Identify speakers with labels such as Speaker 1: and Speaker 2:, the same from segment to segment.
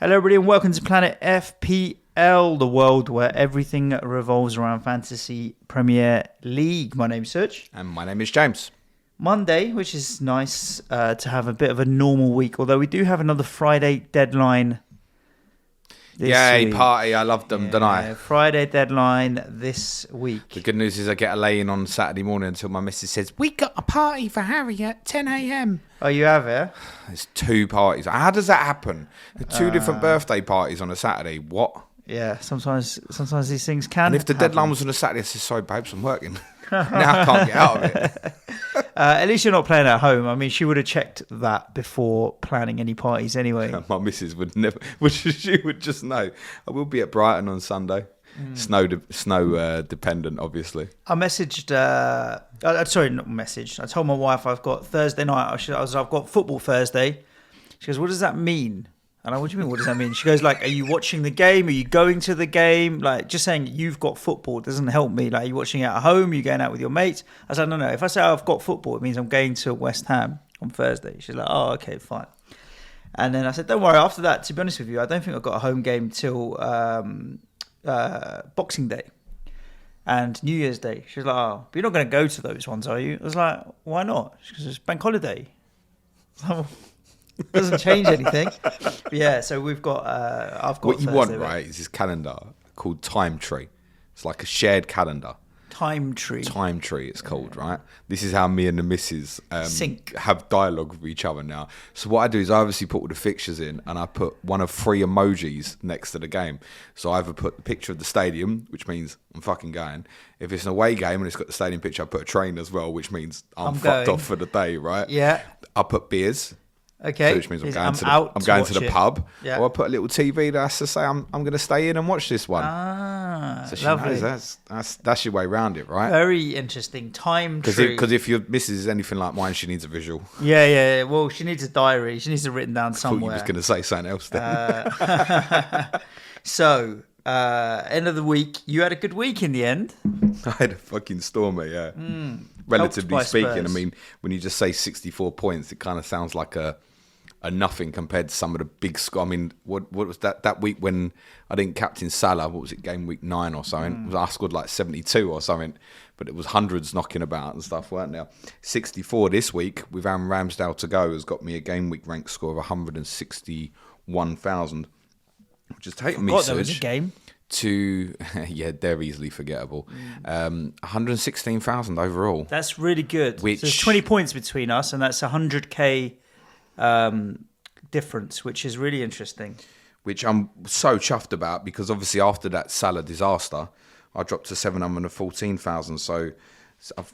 Speaker 1: Hello everybody and welcome to Planet FPL, the world where everything revolves around Fantasy Premier League. My name's Suj.
Speaker 2: And my name is James.
Speaker 1: Monday, which is nice to have a bit of a normal week, although we do have another Friday deadline this
Speaker 2: Yay,
Speaker 1: week.
Speaker 2: party. I love them, don't I?
Speaker 1: Friday deadline this week.
Speaker 2: The good news is I get a lay-in on Saturday morning until my missus says, we got a party for Harry at 10 a.m.
Speaker 1: Oh, you have it?
Speaker 2: There's two parties. How does that happen? Two different birthday parties on a Saturday. What?
Speaker 1: Yeah, sometimes these things can
Speaker 2: And if the
Speaker 1: happen.
Speaker 2: deadline was on a Saturday, I said, sorry, babes, I'm working. Now I can't get out of it.
Speaker 1: At least you're not playing at home. I mean, she would have checked that before planning any parties anyway.
Speaker 2: My missus would never, she would just know. I will be at Brighton on Sunday. Snow dependent, obviously.
Speaker 1: I messaged, sorry, not messaged. I told my wife I've got Thursday night. I've got football Thursday. She goes, what does that mean? And I, what do you mean, what does that mean? She goes, like, are you watching the game? Are you going to the game? Like, just saying you've got football doesn't help me. Like, are you watching it at home? Are you going out with your mates? I said, no. If I say I've got football, it means I'm going to West Ham on Thursday. She's like, oh, okay, fine. And then I said, don't worry. After that, to be honest with you, I don't think I've got a home game till Boxing Day and New Year's Day. She's like, oh, but you're not going to go to those ones, are you? I was like, why not? She goes, it's bank holiday. It doesn't change anything. But yeah, so we've got I've got
Speaker 2: What you
Speaker 1: Thursday,
Speaker 2: want, right, is this calendar called Time Tree. It's like a shared calendar.
Speaker 1: Time tree
Speaker 2: It's called, right? This is how me and the missus
Speaker 1: Sync.
Speaker 2: have dialogue with each other now. So what I do is I obviously put all the fixtures in and I put one of 3 emojis next to the game. So I either put the picture of the stadium, which means I'm fucking going. If it's an away game and it's got the stadium picture, I put a train as well, which means I'm fucked
Speaker 1: going.
Speaker 2: off for the day, right?
Speaker 1: Yeah.
Speaker 2: I put beers.
Speaker 1: Okay.
Speaker 2: So which means I'm going to the
Speaker 1: it.
Speaker 2: pub.
Speaker 1: Yeah.
Speaker 2: Or I put a little TV that has to say I'm going to stay in and watch this one. So she
Speaker 1: lovely.
Speaker 2: knows that's your way around it, right?
Speaker 1: Very interesting. Time tree.
Speaker 2: Because if your missus is anything like mine, she needs a visual.
Speaker 1: Yeah. Well, she needs a diary. She needs it written down
Speaker 2: I thought
Speaker 1: somewhere.
Speaker 2: you was going to say something else then.
Speaker 1: So, end of the week, you had a good week in the end.
Speaker 2: I had a fucking stormer, yeah. Relatively
Speaker 1: Helped by
Speaker 2: speaking,
Speaker 1: Spurs.
Speaker 2: I mean, when you just say 64 points, it kind of sounds like a nothing compared to some of the big score. I mean, what was that week when I didn't captain Salah? What was it, game week 9 or something? I scored like 72 or something, but it was hundreds knocking about and stuff, weren't there? 64 this week with Aaron Ramsdale to go has got me a game week rank score of 161,000, which has taken me,
Speaker 1: There was a game.
Speaker 2: to they're easily forgettable. 116,000 overall.
Speaker 1: That's really good.
Speaker 2: Which-
Speaker 1: So there's 20 points between us, and that's 100k difference, which is really interesting.
Speaker 2: Which I'm so chuffed about because obviously after that Salah disaster, I dropped to 714,000. So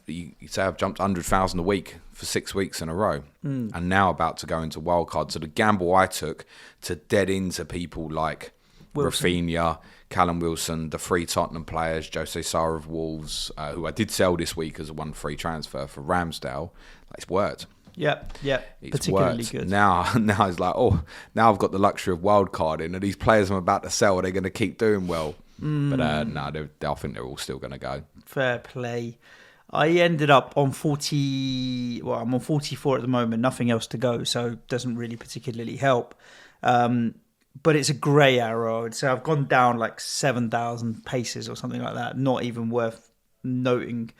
Speaker 2: you say I've jumped 100,000 a week for 6 weeks in a row, and now about to go into Wildcard. So the gamble I took to dead into people like Rafinha, Callum Wilson, the 3 Tottenham players, Jose Sarr of Wolves, who I did sell this week as a 1 free transfer for Ramsdale, it's worked.
Speaker 1: Yep,
Speaker 2: It's
Speaker 1: particularly
Speaker 2: worked.
Speaker 1: good.
Speaker 2: Now it's like, now I've got the luxury of wildcarding, and these players I'm about to sell, are they going to keep doing well? But no, I think they're all still going to go.
Speaker 1: Fair play. I ended up on 40. Well, I'm on 44 at the moment. Nothing else to go, so it doesn't really particularly help. But it's a grey arrow. I would say I've gone down like 7,000 paces or something like that. Not even worth noting.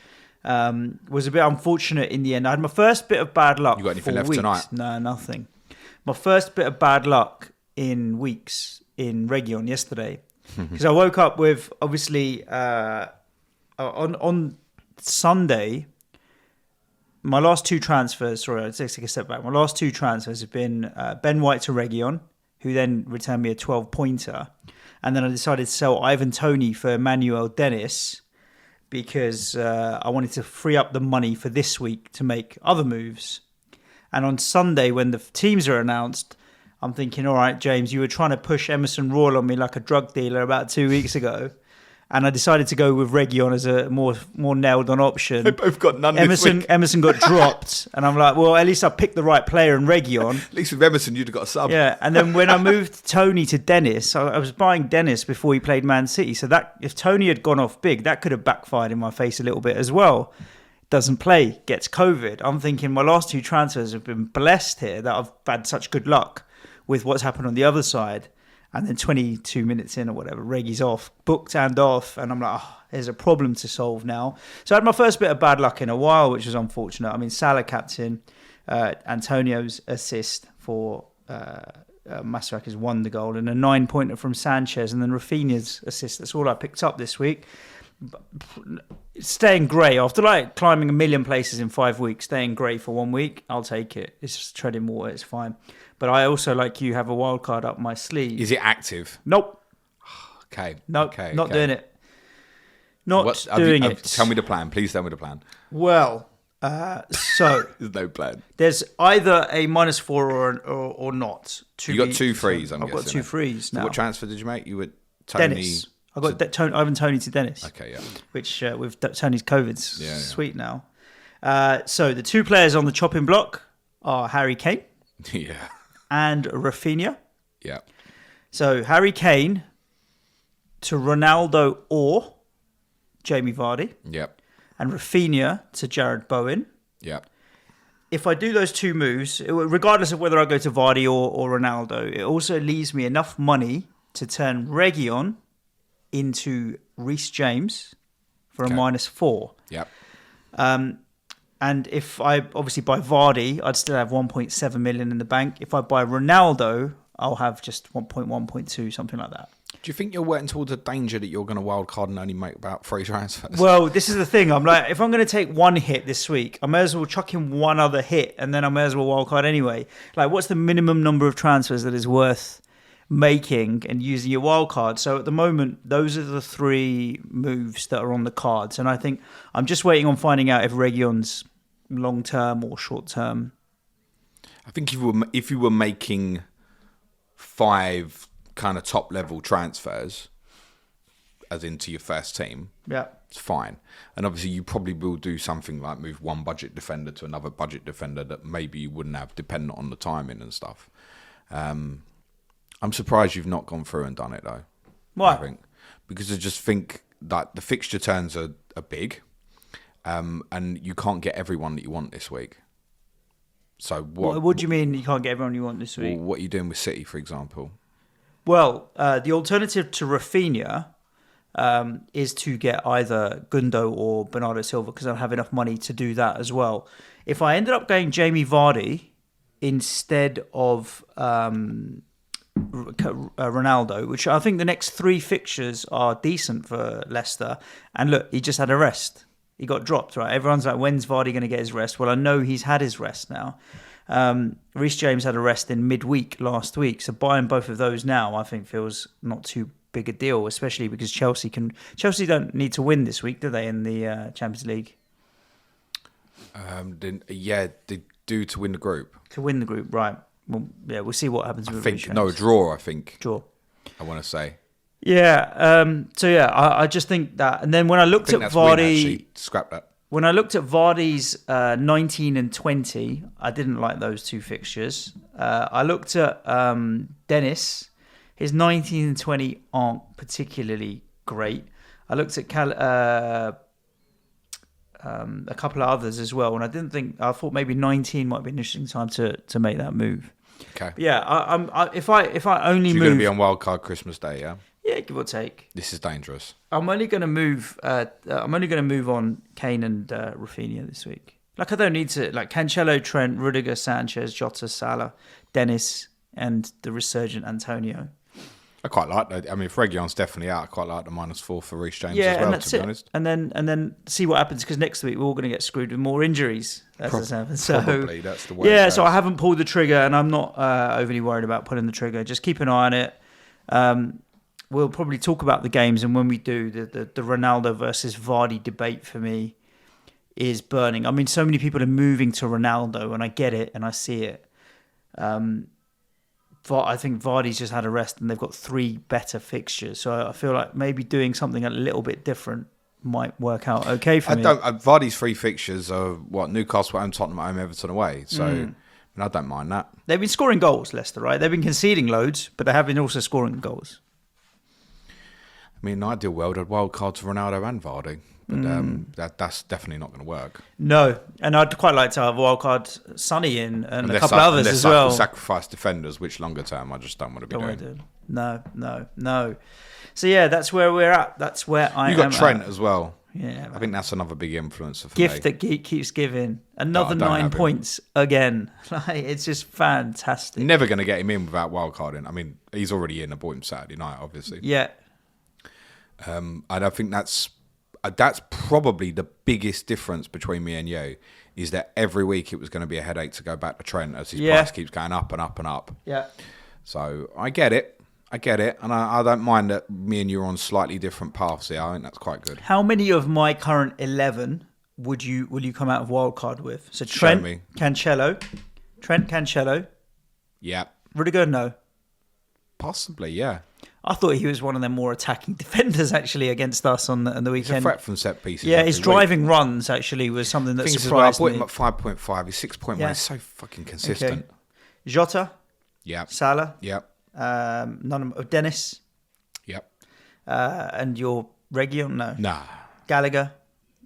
Speaker 1: Was a bit unfortunate in the end. I had my first bit of bad luck.
Speaker 2: You got anything
Speaker 1: for
Speaker 2: left
Speaker 1: weeks.
Speaker 2: tonight?
Speaker 1: No, nothing. My first bit of bad luck in weeks in Region yesterday. Because I woke up with, obviously, on Sunday, my last 2 transfers, sorry, I'll take a step back. My last 2 transfers have been Ben White to Region, who then returned me a 12-pointer. And then I decided to sell Ivan Toney for Manuel Dennis because I wanted to free up the money for this week to make other moves. And on Sunday, when the teams are announced, I'm thinking, all right, James, you were trying to push Emerson Royal on me like a drug dealer about 2 weeks ago. And I decided to go with Region as a more nailed-on option.
Speaker 2: They both got none this week.
Speaker 1: Emerson got dropped. And I'm like, well, at least I picked the right player in Region.
Speaker 2: At least with Emerson, you'd have got a sub.
Speaker 1: Yeah, and then when I moved Tony to Dennis, I was buying Dennis before he played Man City. So that if Tony had gone off big, that could have backfired in my face a little bit as well. Doesn't play, gets COVID. I'm thinking my last 2 transfers have been blessed here that I've had such good luck with what's happened on the other side. And then 22 minutes in or whatever, Reggie's off, booked and off. And I'm like, oh, there's a problem to solve now. So I had my first bit of bad luck in a while, which was unfortunate. I mean, Salah captain, Antonio's assist for Masraka's won the goal, and a 9-pointer from Sanchez, and then Rafinha's assist. That's all I picked up this week. Staying grey after like climbing a million places in 5 weeks, staying grey for 1 week, I'll take it. It's just treading water, it's fine. But I also, like you, have a wild card up my sleeve.
Speaker 2: Is it active?
Speaker 1: Nope.
Speaker 2: Okay.
Speaker 1: Nope.
Speaker 2: Okay.
Speaker 1: Not doing it. Not doing it.
Speaker 2: Tell me the plan. Please tell me the plan.
Speaker 1: Well, so
Speaker 2: there's no plan.
Speaker 1: There's either a -4 or not.
Speaker 2: You got 2 frees.
Speaker 1: I've got 2 frees now.
Speaker 2: What transfer did you make? You were Tony.
Speaker 1: Dennis. I got Ivan Toney to Dennis.
Speaker 2: Okay, yeah.
Speaker 1: Which with Tony's COVID's sweet now. So the 2 players on the chopping block are Harry Kane.
Speaker 2: Yeah.
Speaker 1: And Rafinha.
Speaker 2: Yeah.
Speaker 1: So Harry Kane to Ronaldo or Jamie Vardy.
Speaker 2: Yep.
Speaker 1: And Rafinha to Jared Bowen.
Speaker 2: Yep.
Speaker 1: If I do those 2 moves, regardless of whether I go to Vardy or Ronaldo, it also leaves me enough money to turn Reguilon into Reece James for a -4.
Speaker 2: Yep.
Speaker 1: And if I obviously buy Vardy, I'd still have 1.7 million in the bank. If I buy Ronaldo, I'll have just 1.1, 1.2, something like that.
Speaker 2: Do you think you're working towards a danger that you're going to wildcard and only make about 3 transfers?
Speaker 1: Well, this is the thing. I'm like, if I'm going to take 1 hit this week, I may as well chuck in 1 other hit, and then I may as well wildcard anyway. Like, what's the minimum number of transfers that is worth making and using your wildcard? So at the moment, those are the 3 moves that are on the cards. And I think I'm just waiting on finding out if Reguilon's long-term or short-term.
Speaker 2: I think if you were making 5 kind of top-level transfers, as into your first team, it's fine. And obviously, you probably will do something like move 1 budget defender to another budget defender that maybe you wouldn't have, dependent on the timing and stuff. I'm surprised you've not gone through and done it, though.
Speaker 1: Why?
Speaker 2: I think. Because I just think that the fixture turns are big. And you can't get everyone that you want this week. So
Speaker 1: what do you mean you can't get everyone you want this week?
Speaker 2: What are you doing with City, for example?
Speaker 1: Well, the alternative to Rafinha is to get either Gundo or Bernardo Silva, because I have enough money to do that as well. If I ended up going Jamie Vardy instead of Ronaldo, which I think the next 3 fixtures are decent for Leicester, and look, he just had a rest. He got dropped, right? Everyone's like, when's Vardy going to get his rest? Well, I know he's had his rest now. Reece James had a rest in midweek last week. So buying both of those now, I think, feels not too big a deal, especially because Chelsea don't need to win this week, do they, in the Champions League?
Speaker 2: They do to win the group.
Speaker 1: To win the group, right. Well, yeah, we'll see what happens with Reece James.
Speaker 2: No, a draw, I think.
Speaker 1: Draw.
Speaker 2: I want to say.
Speaker 1: Yeah. I just think that, and then when I looked at Vardy,
Speaker 2: scrap that.
Speaker 1: When I looked at Vardy's 19 and 20, I didn't like those 2 fixtures. I looked at Dennis. His 19 and 20 aren't particularly great. I looked at a couple of others as well, and I thought maybe 19 might be an interesting time to make that move.
Speaker 2: Okay.
Speaker 1: But yeah, if I only
Speaker 2: so you're
Speaker 1: move,
Speaker 2: going to be on Wildcard Christmas Day, yeah.
Speaker 1: Yeah, give or take.
Speaker 2: This is dangerous.
Speaker 1: I'm only going to move. I'm only going to move on Kane and Rafinha this week. Like, I don't need to. Like, Cancelo, Trent, Rudiger, Sanchez, Jota, Salah, Dennis, and the resurgent Antonio.
Speaker 2: I quite like that. I mean, if Reguilon's definitely out, I quite like the -4 for Reece James
Speaker 1: Yeah,
Speaker 2: as well,
Speaker 1: and that's
Speaker 2: to be
Speaker 1: it.
Speaker 2: honest.
Speaker 1: And then see what happens, because next week we're all going to get screwed with more injuries.
Speaker 2: Probably, that's the way.
Speaker 1: Yeah, so I haven't pulled the trigger, and I'm not overly worried about pulling the trigger. Just keep an eye on it. We'll probably talk about the games, and when we do, the Ronaldo versus Vardy debate for me is burning. I mean, so many people are moving to Ronaldo, and I get it, and I see it. I think Vardy's just had a rest, and they've got 3 better fixtures. So I feel like maybe doing something a little bit different might work out okay for me.
Speaker 2: Vardy's 3 fixtures are Newcastle at home, Tottenham at home, Everton away. So I don't mind that.
Speaker 1: They've been scoring goals, Leicester, right? They've been conceding loads, but they have been also scoring goals.
Speaker 2: I mean, in an ideal world, I'd wildcard to Ronaldo and Vardy. But that's definitely not going to work.
Speaker 1: No, and I'd quite like to have wildcard Sonny in and a couple others as
Speaker 2: well.
Speaker 1: Sacrifice
Speaker 2: defenders, which longer term I just don't want to be doing.
Speaker 1: No. So yeah, that's where we're at. That's where I am.
Speaker 2: You got Trent as well.
Speaker 1: Yeah,
Speaker 2: I think that's another big influencer for
Speaker 1: gift
Speaker 2: me.
Speaker 1: that keeps giving. Another 9 points again. It's just fantastic.
Speaker 2: Never going to get him in without wildcarding. I mean, he's already in. I bought him Saturday night, obviously.
Speaker 1: Yeah.
Speaker 2: And I think that's probably the biggest difference between me and you, is that every week it was going to be a headache to go back to Trent as his price keeps going up and up and up.
Speaker 1: Yeah.
Speaker 2: So I get it, and I don't mind that me and you are on slightly different paths here. I think that's quite good.
Speaker 1: How many of my current 11 will you come out of wildcard with? So Trent Cancelo.
Speaker 2: Yeah.
Speaker 1: Rudiger, no.
Speaker 2: Possibly, yeah.
Speaker 1: I thought he was one of them more attacking defenders actually against us on the weekend.
Speaker 2: He's a threat from set pieces.
Speaker 1: Yeah, his driving runs actually was something that surprised me.
Speaker 2: I bought him at 5.5. He's 6.1. Yeah. He's so fucking consistent.
Speaker 1: Okay. Jota.
Speaker 2: Yeah.
Speaker 1: Salah.
Speaker 2: Yeah.
Speaker 1: None of Dennis.
Speaker 2: Yep.
Speaker 1: And your Region? No.
Speaker 2: Nah.
Speaker 1: Gallagher.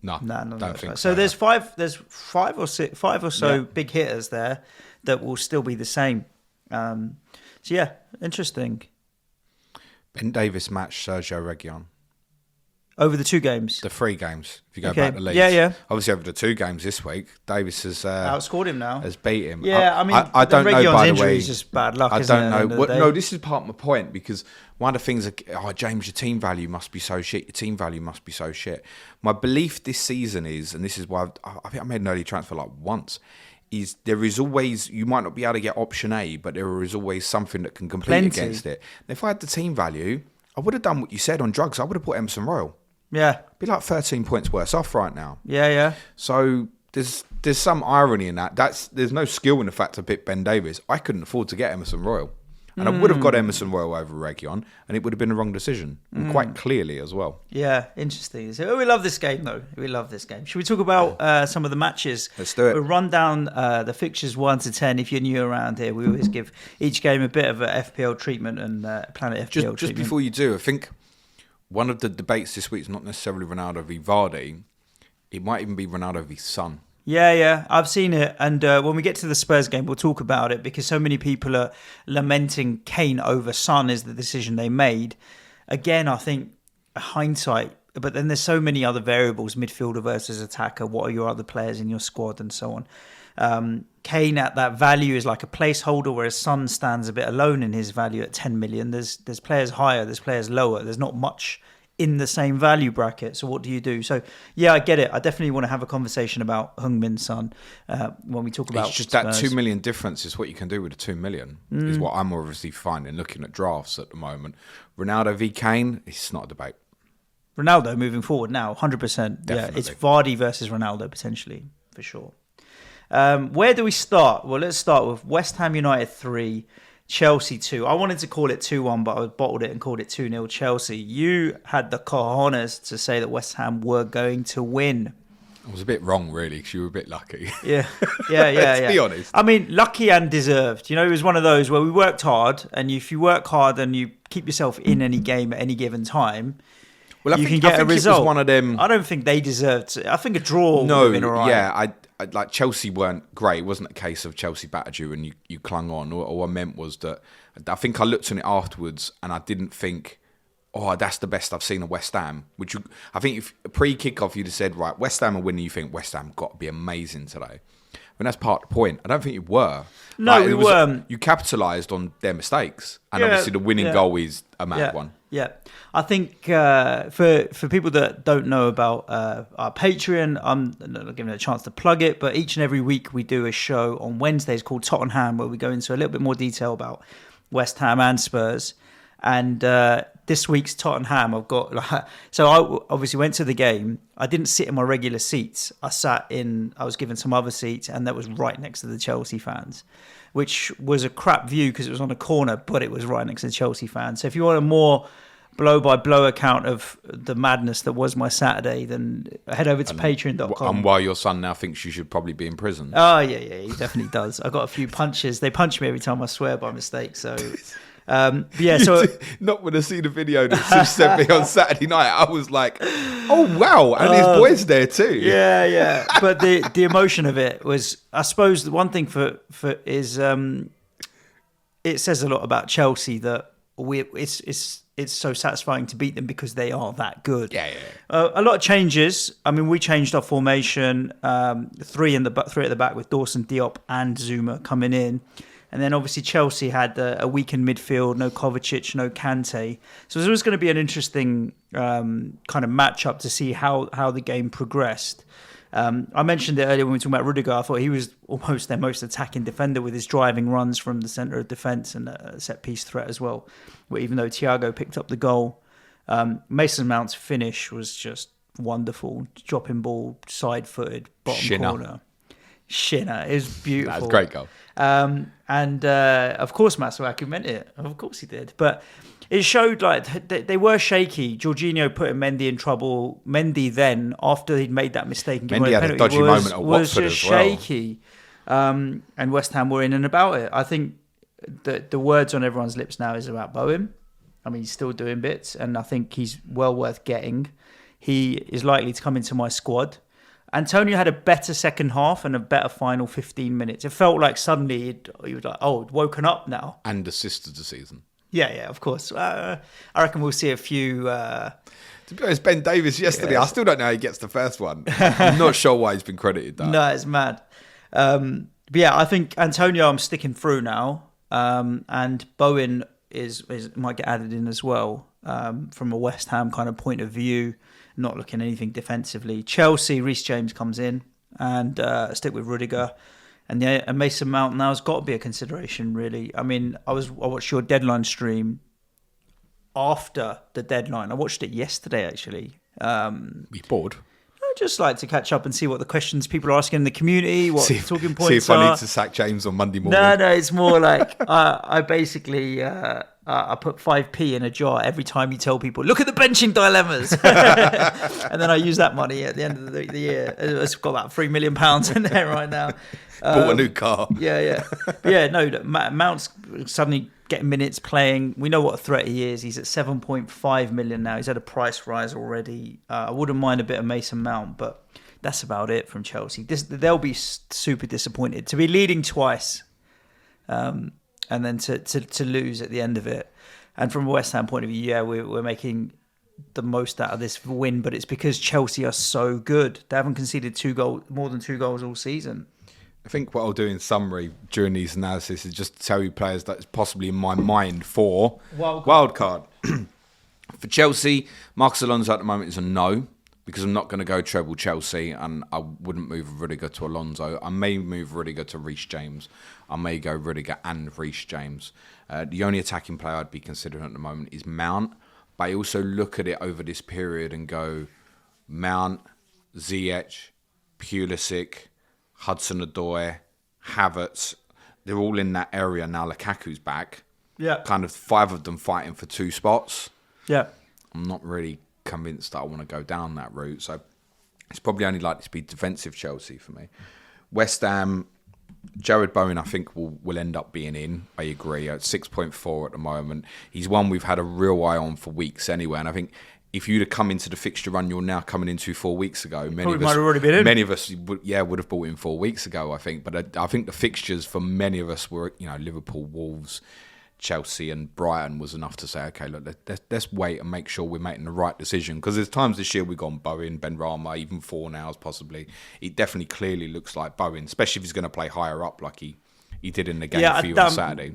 Speaker 2: No. Don't think
Speaker 1: so. There's five or so big hitters there that will still be the same. So yeah, interesting.
Speaker 2: Ben Davis matched Sergio Reguilon.
Speaker 1: Over the 2 games?
Speaker 2: The 3 games, if you go back to Leeds.
Speaker 1: Yeah.
Speaker 2: Obviously, over the 2 games this week, Davis has
Speaker 1: outscored him now.
Speaker 2: Has beat him.
Speaker 1: Yeah, I don't know, by the way. Is just bad luck,
Speaker 2: I don't know. No, this is part of my point, because one of the things, James, your team value must be so shit. Your team value must be so shit. My belief this season is, and this is why I think I made an early transfer like once, is there is always, you might not be able to get option A, but there is always something that can compete against it. And if I had the team value, I would have done what you said on drugs. I would have put Emerson Royal.
Speaker 1: Yeah.
Speaker 2: Be like 13 points worse off right now.
Speaker 1: Yeah.
Speaker 2: So there's some irony in that. There's no skill in the fact to pick Ben Davis. I couldn't afford to get Emerson Royal. And I would have got Emerson Royal over Reguilon, and it would have been the wrong decision. And quite clearly as well.
Speaker 1: Yeah, interesting. So we love this game, though. We love this game. Should we talk about some of the matches?
Speaker 2: Let's do it.
Speaker 1: We'll run down the fixtures 1 to 10. If you're new around here, we always give each game a bit of a FPL treatment and Planet FPL treatment.
Speaker 2: Just before you do, I think one of the debates this week is not necessarily Ronaldo v Vardy. It might even be Ronaldo v Son.
Speaker 1: Yeah, I've seen it. And when we get to the Spurs game, we'll talk about it, because so many people are lamenting Kane over Son is the decision they made. Again, I think hindsight, but then there's so many other variables, midfielder versus attacker, what are your other players in your squad and so on. Kane at that value is like a placeholder, whereas Son stands a bit alone in his value at 10 million. There's players higher, there's players lower. There's not much in the same value bracket. So what do you do? So yeah, I get it. I definitely want to have a conversation about Heung-min Son when we talk about
Speaker 2: it's just
Speaker 1: Spurs.
Speaker 2: That 2 million difference is what you can do with the 2 million is what I'm obviously finding looking at drafts at the moment. Ronaldo v Kane, it's not a debate.
Speaker 1: Ronaldo moving forward now, 100%.
Speaker 2: Definitely.
Speaker 1: Yeah, it's Vardy versus Ronaldo potentially, for sure. Where do we start? Well, let's start with West Ham United 3, Chelsea 2. I wanted to call it 2-1, but I bottled it and called it 2-0 Chelsea. You had the cojones to say that West Ham were going to win.
Speaker 2: I was a bit wrong, really, because you were a bit lucky.
Speaker 1: Yeah.
Speaker 2: Let's be honest.
Speaker 1: I mean, lucky and deserved. You know, it was one of those where we worked hard, and if you work hard and you keep yourself in any game at any given time, you can get a result.
Speaker 2: It was one of them.
Speaker 1: I don't think they deserved it. I think a draw would have been all right.
Speaker 2: Yeah, I like Chelsea weren't great. It wasn't a case of Chelsea battered you and you clung on. All I meant was that I think I looked on it afterwards and I didn't think, oh, that's the best I've seen of West Ham. I think if pre-kickoff you'd have said, right, West Ham are winning, you think West Ham got to be amazing today. I mean, that's part of the point. I don't think you were.
Speaker 1: No, we weren't.
Speaker 2: You capitalised on their mistakes. And obviously the winning goal is a mad one.
Speaker 1: Yeah. I think for people that don't know about our Patreon, I'm not giving it a chance to plug it, but each and every week we do a show on Wednesdays called Tottenham, where we go into a little bit more detail about West Ham and Spurs. And this week's Tottenham, I've got so I obviously went to the game. I didn't sit in my regular seats. I was given some other seats, and that was right next to the Chelsea fans, which was a crap view because it was on a corner, but it was right next to the Chelsea fans. So if you want a more blow-by-blow account of the madness that was my Saturday, then head over to patreon.com.
Speaker 2: And while your son now thinks you should probably be in prison.
Speaker 1: Oh, yeah, he definitely does. I got a few punches. They punch me every time I swear by mistake, so But yeah, so
Speaker 2: not when I see the video that Suj sent me on Saturday night, I was like, "Oh wow!" And his boys there too.
Speaker 1: Yeah. But the emotion of it was, I suppose, the one thing for is it says a lot about Chelsea that it's so satisfying to beat them because they are that good.
Speaker 2: Yeah.
Speaker 1: A lot of changes. I mean, we changed our formation, three at the back with Dawson, Diop, and Zuma coming in. And then obviously Chelsea had a weakened midfield, no Kovacic, no Kante. So it was going to be an interesting kind of matchup to see how the game progressed. I mentioned it earlier when we were talking about Rudiger. I thought he was almost their most attacking defender with his driving runs from the centre of defence and a set-piece threat as well. Where even though Thiago picked up the goal, Mason Mount's finish was just wonderful. Dropping ball, side-footed, bottom corner. Shinner. It was beautiful.
Speaker 2: That was a great goal.
Speaker 1: And of course Masuaku meant it. Of course he did. But it showed like they were shaky. Jorginho putting Mendy in trouble. Mendy then, after he'd made that mistake and given away the penalty,
Speaker 2: had a dodgy moment at Watford
Speaker 1: just
Speaker 2: as well.
Speaker 1: Shaky. And West Ham were in and about it. I think that the words on everyone's lips now is about Bowen. I mean, he's still doing bits, and I think he's well worth getting. He is likely to come into my squad. Antonio had a better second half and a better final 15 minutes. It felt like suddenly he was like, oh, woken up now.
Speaker 2: And assisted the season.
Speaker 1: Yeah, of course. I reckon we'll see a few...
Speaker 2: To be honest, Ben Davies yesterday, I still don't know how he gets the first one. I'm not sure why he's been credited that.
Speaker 1: No, it's mad. But yeah, I think Antonio I'm sticking through now. And Bowen might get added in as well from a West Ham kind of point of view. Not looking at anything defensively. Chelsea, Reece James comes in and stick with Rudiger. And Mason Mount now has got to be a consideration, really. I mean, I watched your deadline stream after the deadline. I watched it yesterday, actually.
Speaker 2: You bored?
Speaker 1: I just like to catch up and see what the questions people are asking in the community, what the talking points are.
Speaker 2: See if I need to sack James on Monday morning.
Speaker 1: No, it's more like I basically... I put 5p in a jar every time you tell people, look at the benching dilemmas. And then I use that money at the end of the year. It's got about £3 million in there right now.
Speaker 2: Bought a new car.
Speaker 1: Yeah. Mount's suddenly getting minutes playing. We know what a threat he is. He's at 7.5 million now. He's had a price rise already. I wouldn't mind a bit of Mason Mount, but that's about it from Chelsea. They'll be super disappointed. To be leading twice... and then to lose at the end of it. And from a West Ham point of view, yeah, we're making the most out of this win, but it's because Chelsea are so good. They haven't conceded more than 2 goals all season.
Speaker 2: I think what I'll do in summary during these analysis is just tell you players that's possibly in my mind for Wildcard. For Chelsea, Marcus Alonso at the moment is a no, because I'm not going to go treble Chelsea, and I wouldn't move Rudiger to Alonso. I may move Rudiger to Reece James. I may go Rudiger and Reece James. The only attacking player I'd be considering at the moment is Mount, but I also look at it over this period and go Mount, Ziyech, Pulisic, Hudson-Odoi, Havertz. They're all in that area now. Lukaku's back.
Speaker 1: Yeah.
Speaker 2: Kind of 5 of them fighting for 2 spots.
Speaker 1: Yeah.
Speaker 2: I'm not really convinced that I want to go down that route. So it's probably only likely to be defensive Chelsea for me. West Ham, Jared Bowen, I think will end up being in. I agree. At 6.4 at the moment. He's one we've had a real eye on for weeks anyway. And I think if you'd have come into the fixture run you're now coming into 4 weeks ago, many of us would have bought in 4 weeks ago, I think. But I think the fixtures for many of us were, Liverpool, Wolves, Chelsea and Brighton was enough to say, okay, look, let's wait and make sure we're making the right decision. Because there's times this year we've gone Bowen, Benrahma, even Fornals possibly. It definitely clearly looks like Bowen, especially if he's going to play higher up like he did in the game for you on Saturday.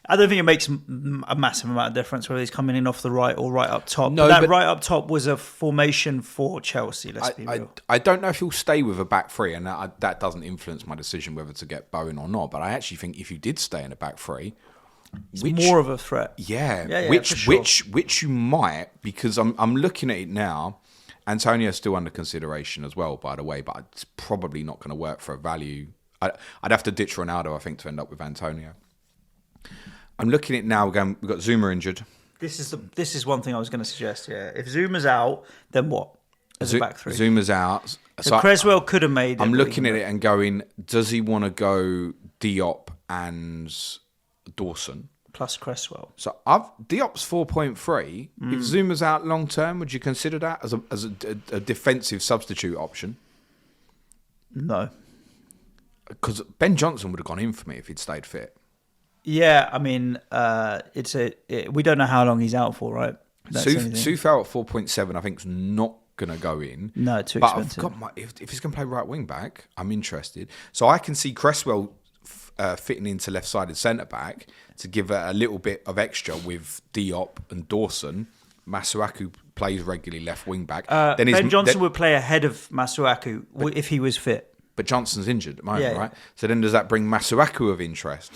Speaker 1: I don't think it makes a massive amount of difference whether he's coming in off the right or right up top.
Speaker 2: No,
Speaker 1: but right up top was a formation for Chelsea, let's be real.
Speaker 2: I don't know if he'll stay with a back three, and that doesn't influence my decision whether to get Bowen or not. But I actually think if you did stay in a back three...
Speaker 1: It's more of a threat.
Speaker 2: Yeah, which you might, because I'm looking at it now. Antonio's still under consideration as well, by the way, but it's probably not going to work for a value. I'd have to ditch Ronaldo, I think, to end up with Antonio. I'm looking at it now again. We've got Zuma injured.
Speaker 1: This is one thing I was going to suggest. Yeah, if Zuma's out, then what? As a back three,
Speaker 2: Zuma's out.
Speaker 1: So Creswell could have made it.
Speaker 2: I'm looking at it and going, does he want to go Diop and Dawson?
Speaker 1: plus Cresswell.
Speaker 2: So Diop's 4.3. If Zuma's out long term, would you consider that as a defensive substitute option?
Speaker 1: No.
Speaker 2: Because Ben Johnson would have gone in for me if he'd stayed fit.
Speaker 1: Yeah, I mean, we don't know how long he's out for, right?
Speaker 2: Soufal at 4.7, I think, is not going to go in.
Speaker 1: No, too expensive.
Speaker 2: But if he's going to play right wing back, I'm interested. So I can see Cresswell fitting into left-sided centre-back to give a little bit of extra with Diop and Dawson. Masuaku plays regularly left wing back.
Speaker 1: Ben Johnson would play ahead of Masuaku if he was fit.
Speaker 2: But Johnson's injured at the moment, right? So then does that bring Masuaku of interest?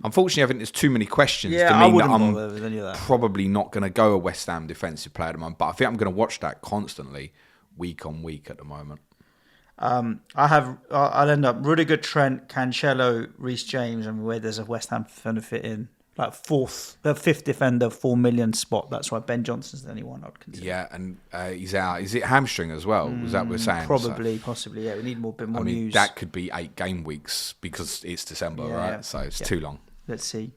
Speaker 2: Unfortunately, I think there's too many questions to mean that I'm probably not going to go a West Ham defensive player at the moment. But I think I'm going to watch that constantly, week on week at the moment.
Speaker 1: I'll end up Rudiger, Trent, Cancelo, Reece James, and where there's a West Ham defender fit in. Like fifth defender, 4 million spot. That's why Ben Johnson's the only one I'd consider.
Speaker 2: Yeah, and he's out. Is it hamstring as well? Was that what we're saying?
Speaker 1: Probably, possibly. Yeah, we need a bit more news.
Speaker 2: That could be 8 game weeks because it's December, right? Yeah. So it's too long.
Speaker 1: Let's see.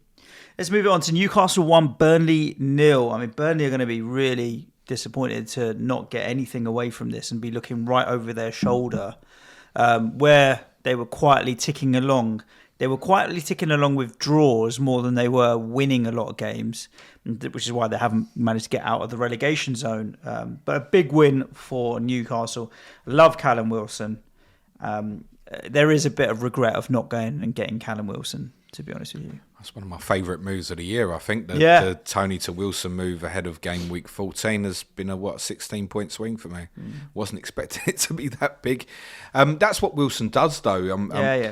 Speaker 1: Let's move it on to Newcastle 1, Burnley 0. I mean, Burnley are going to be really disappointed to not get anything away from this and be looking right over their shoulder, where they were quietly ticking along. They were quietly ticking along with draws more than they were winning a lot of games, which is why they haven't managed to get out of the relegation zone. But a big win for Newcastle. Love Callum Wilson. There is a bit of regret of not going and getting Callum Wilson, to be honest with you.
Speaker 2: That's one of my favourite moves of the year, I think. The Tony to Wilson move ahead of game week 14 has been a 16-point swing for me. Wasn't expecting it to be that big. That's what Wilson does, though.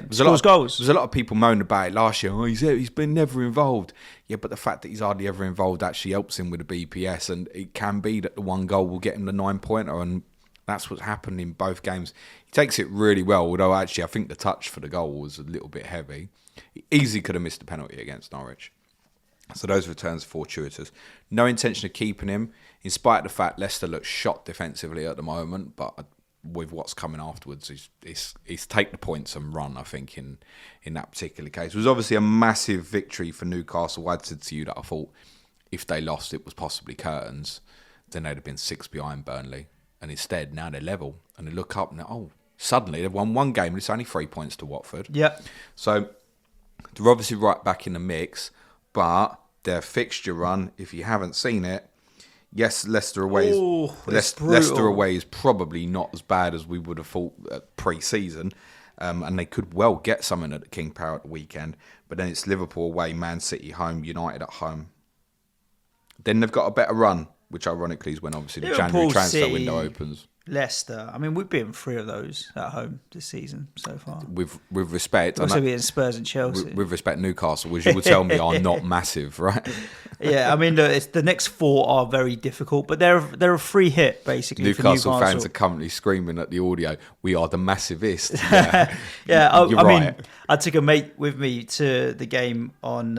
Speaker 1: Scores goals.
Speaker 2: There's a lot of people moaning about it last year. Oh, he's been never involved. Yeah, but the fact that he's hardly ever involved actually helps him with the BPS, and it can be that the one goal will get him the 9-pointer, and that's what's happened in both games. He takes it really well, although actually I think the touch for the goal was a little bit heavy. He easily could have missed the penalty against Norwich. So those returns are fortuitous. No intention of keeping him, in spite of the fact Leicester looks shot defensively at the moment, but with what's coming afterwards, he's take the points and run, I think, in that particular case. It was obviously a massive victory for Newcastle. I'd said to you that I thought if they lost, it was possibly curtains. Then they'd have been 6 behind Burnley. And instead, now they're level. And they look up and, suddenly they've won one game and it's only 3 points to Watford.
Speaker 1: Yeah.
Speaker 2: So they're obviously right back in the mix, but their fixture run, if you haven't seen it, yes, Leicester away is probably not as bad as we would have thought pre-season, and they could well get something at the King Power at the weekend. But then it's Liverpool away, Man City home, United at home. Then they've got a better run, which ironically is when obviously the January transfer window opens.
Speaker 1: Leicester. I mean, we've beaten 3 of those at home this season so far.
Speaker 2: With respect,
Speaker 1: also beating Spurs and Chelsea.
Speaker 2: With respect, Newcastle, which you would tell me are not massive, right?
Speaker 1: Yeah, I mean, look, the next 4 are very difficult, but they're a free hit basically.
Speaker 2: Newcastle fans are currently screaming at the audio, "We are the massivist."
Speaker 1: Yeah, I mean, I took a mate with me to the game on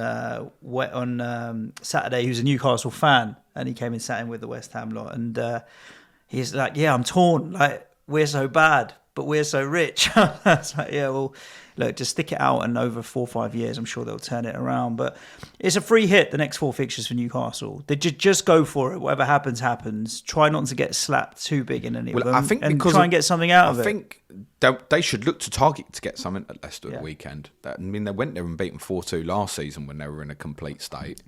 Speaker 1: Saturday who's a Newcastle fan, and he came and sat in with the West Ham lot, and he's like, yeah, I'm torn. Like, we're so bad, but we're so rich. It's like, yeah, well, look, just stick it out, and over 4 or 5 years, I'm sure they'll turn it around. But it's a free hit, the next 4 fixtures for Newcastle. They just go for it. Whatever happens, happens. Try not to get slapped too big in any of them, and try and get something out of it.
Speaker 2: I think they should look to target to get something at Leicester at the weekend. I mean, they went there and beat them 4-2 last season when they were in a complete state.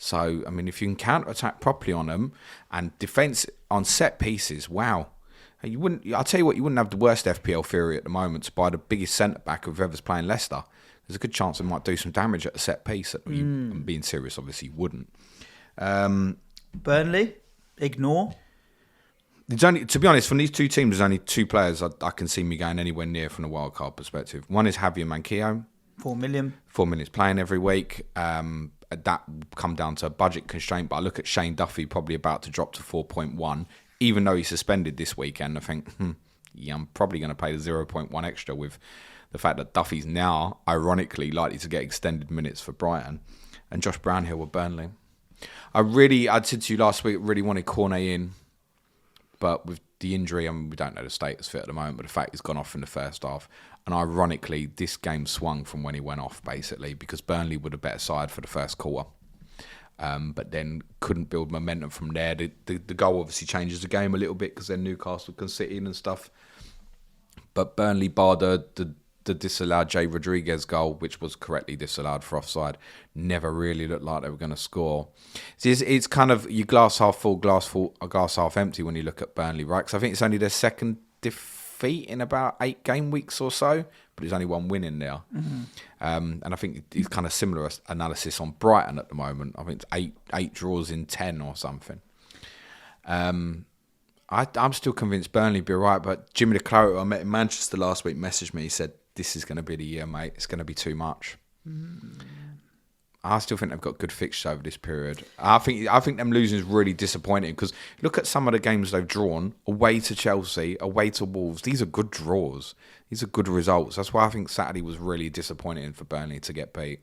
Speaker 2: So, I mean, if you can counter-attack properly on them and defence on set pieces, wow. I'll tell you what, you wouldn't have the worst FPL theory at the moment to buy the biggest centre-back of whoever's playing Leicester. There's a good chance it might do some damage at a set piece. I'm being serious, obviously, you wouldn't.
Speaker 1: Burnley, ignore.
Speaker 2: To be honest, from these 2 teams, there's only 2 players I can see me going anywhere near from a wildcard perspective. One is Javier Manquillo.
Speaker 1: 4 million.
Speaker 2: 4 million playing every week. That come down to a budget constraint, but I look at Shane Duffy probably about to drop to 4.1, even though he's suspended this weekend. I think, I'm probably going to pay the 0.1 extra with the fact that Duffy's now, ironically, likely to get extended minutes for Brighton, and Josh Brownhill with Burnley. I said to you last week, really wanted Cornet in, but with the injury, we don't know the status fit at the moment, but the fact he's gone off in the first half. And ironically, this game swung from when he went off, basically, because Burnley were the better side for the first quarter. but then couldn't build momentum from there. The goal obviously changes the game a little bit because then Newcastle conceding and stuff. But Burnley, bar the disallowed Jay Rodriguez goal, which was correctly disallowed for offside, never really looked like they were going to score. It's kind of you glass half full, glass half empty when you look at Burnley, right? Because I think it's only their second defeat in about 8 game weeks or so, but there's only one win in there. Mm-hmm. And I think it's kind of similar analysis on Brighton at the moment. I think it's eight draws in 10 or something. I'm still convinced Burnley will be right, but Jimmy the Claret, who I met in Manchester last week, messaged me. He said, "This is going to be the year, mate. It's going to be too much." I still think they've got good fixtures over this period. I think them losing is really disappointing because look at some of the games they've drawn away to Chelsea, away to Wolves. These are good draws. These are good results. That's why I think Saturday was really disappointing for Burnley to get beat.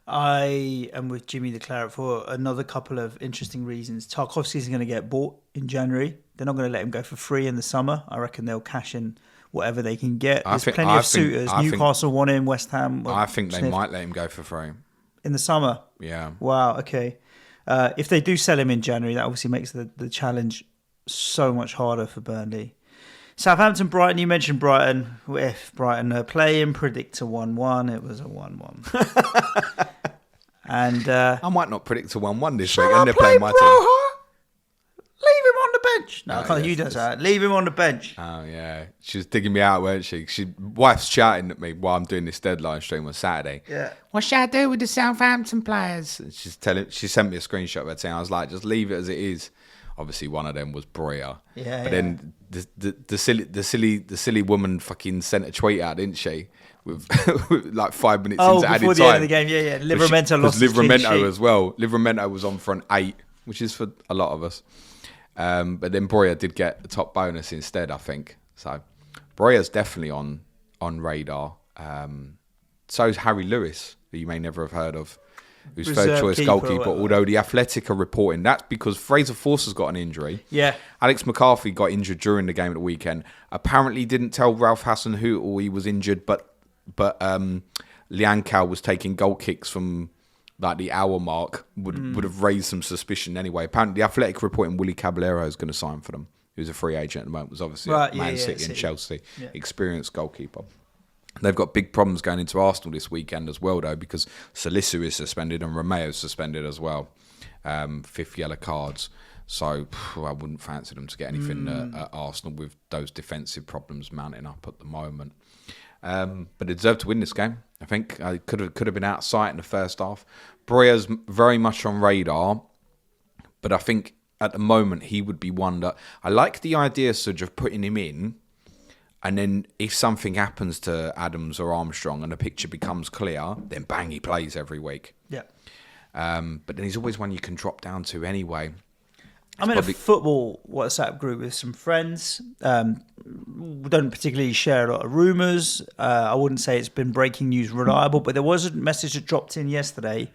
Speaker 1: I am with Jimmy the Claret for another couple of interesting reasons. Tarkowski's going to get bought in January. They're not going to let him go for free in the summer. I reckon they'll cash in whatever they can get. There's plenty of suitors. Newcastle want him, West Ham.
Speaker 2: I think they might let him go for free.
Speaker 1: In the summer?
Speaker 2: Yeah.
Speaker 1: Wow, okay. If they do sell him in January, that obviously makes the challenge so much harder for Burnley. Southampton, Brighton, you mentioned Brighton. If Brighton are playing, predict a 1-1. It was a 1-1. And
Speaker 2: I might not predict a 1-1 this week. And they're playing my team.
Speaker 1: Leave him on the bench. No, I can't. You do that. Leave him on the bench.
Speaker 2: Oh yeah, she was digging me out, weren't she? Wife's shouting at me while I'm doing this deadline stream on Saturday.
Speaker 1: Yeah.
Speaker 2: What should I do with the Southampton players? And she sent me a screenshot of her saying, I was like, just leave it as it is. Obviously, one of them was Breuer.
Speaker 1: Yeah.
Speaker 2: But then the silly woman fucking sent a tweet out, didn't she? With like 5 minutes into added time.
Speaker 1: Before the end of the game, yeah. Livramento lost his clean sheet.
Speaker 2: Livramento as well. Livramento was on for an 8, which is for a lot of us. But then Breuer did get the top bonus instead, I think. So Breuer's definitely on radar. So is Harry Lewis, who you may never have heard of, who's third choice goalkeeper. Although the Athletic are reporting that's because Fraser Forster's got an injury.
Speaker 1: Yeah.
Speaker 2: Alex McCarthy got injured during the game at the weekend. Apparently didn't tell Ralph Hasenhüttl he was injured, but Liankau was taking goal kicks from like the hour mark would have raised some suspicion anyway. Apparently, the Athletic reporting Willy Caballero is going to sign for them, who's a free agent at the moment, was obviously at Man City and Chelsea, experienced goalkeeper. They've got big problems going into Arsenal this weekend as well, though, because Salisu is suspended and Romeo is suspended as well. 5th yellow cards. So I wouldn't fancy them to get anything at Arsenal with those defensive problems mounting up at the moment. But they deserve to win this game. I think I could have been out of sight in the first half. Breuer's very much on radar, but I think at the moment he would be one that I like the idea, Suj, of putting him in, and then if something happens to Adams or Armstrong and the picture becomes clear, then bang, he plays every week.
Speaker 1: Yeah.
Speaker 2: But then he's always one you can drop down to anyway.
Speaker 1: I'm in a football WhatsApp group with some friends. We don't particularly share a lot of rumours. I wouldn't say it's been breaking news reliable, but there was a message that dropped in yesterday.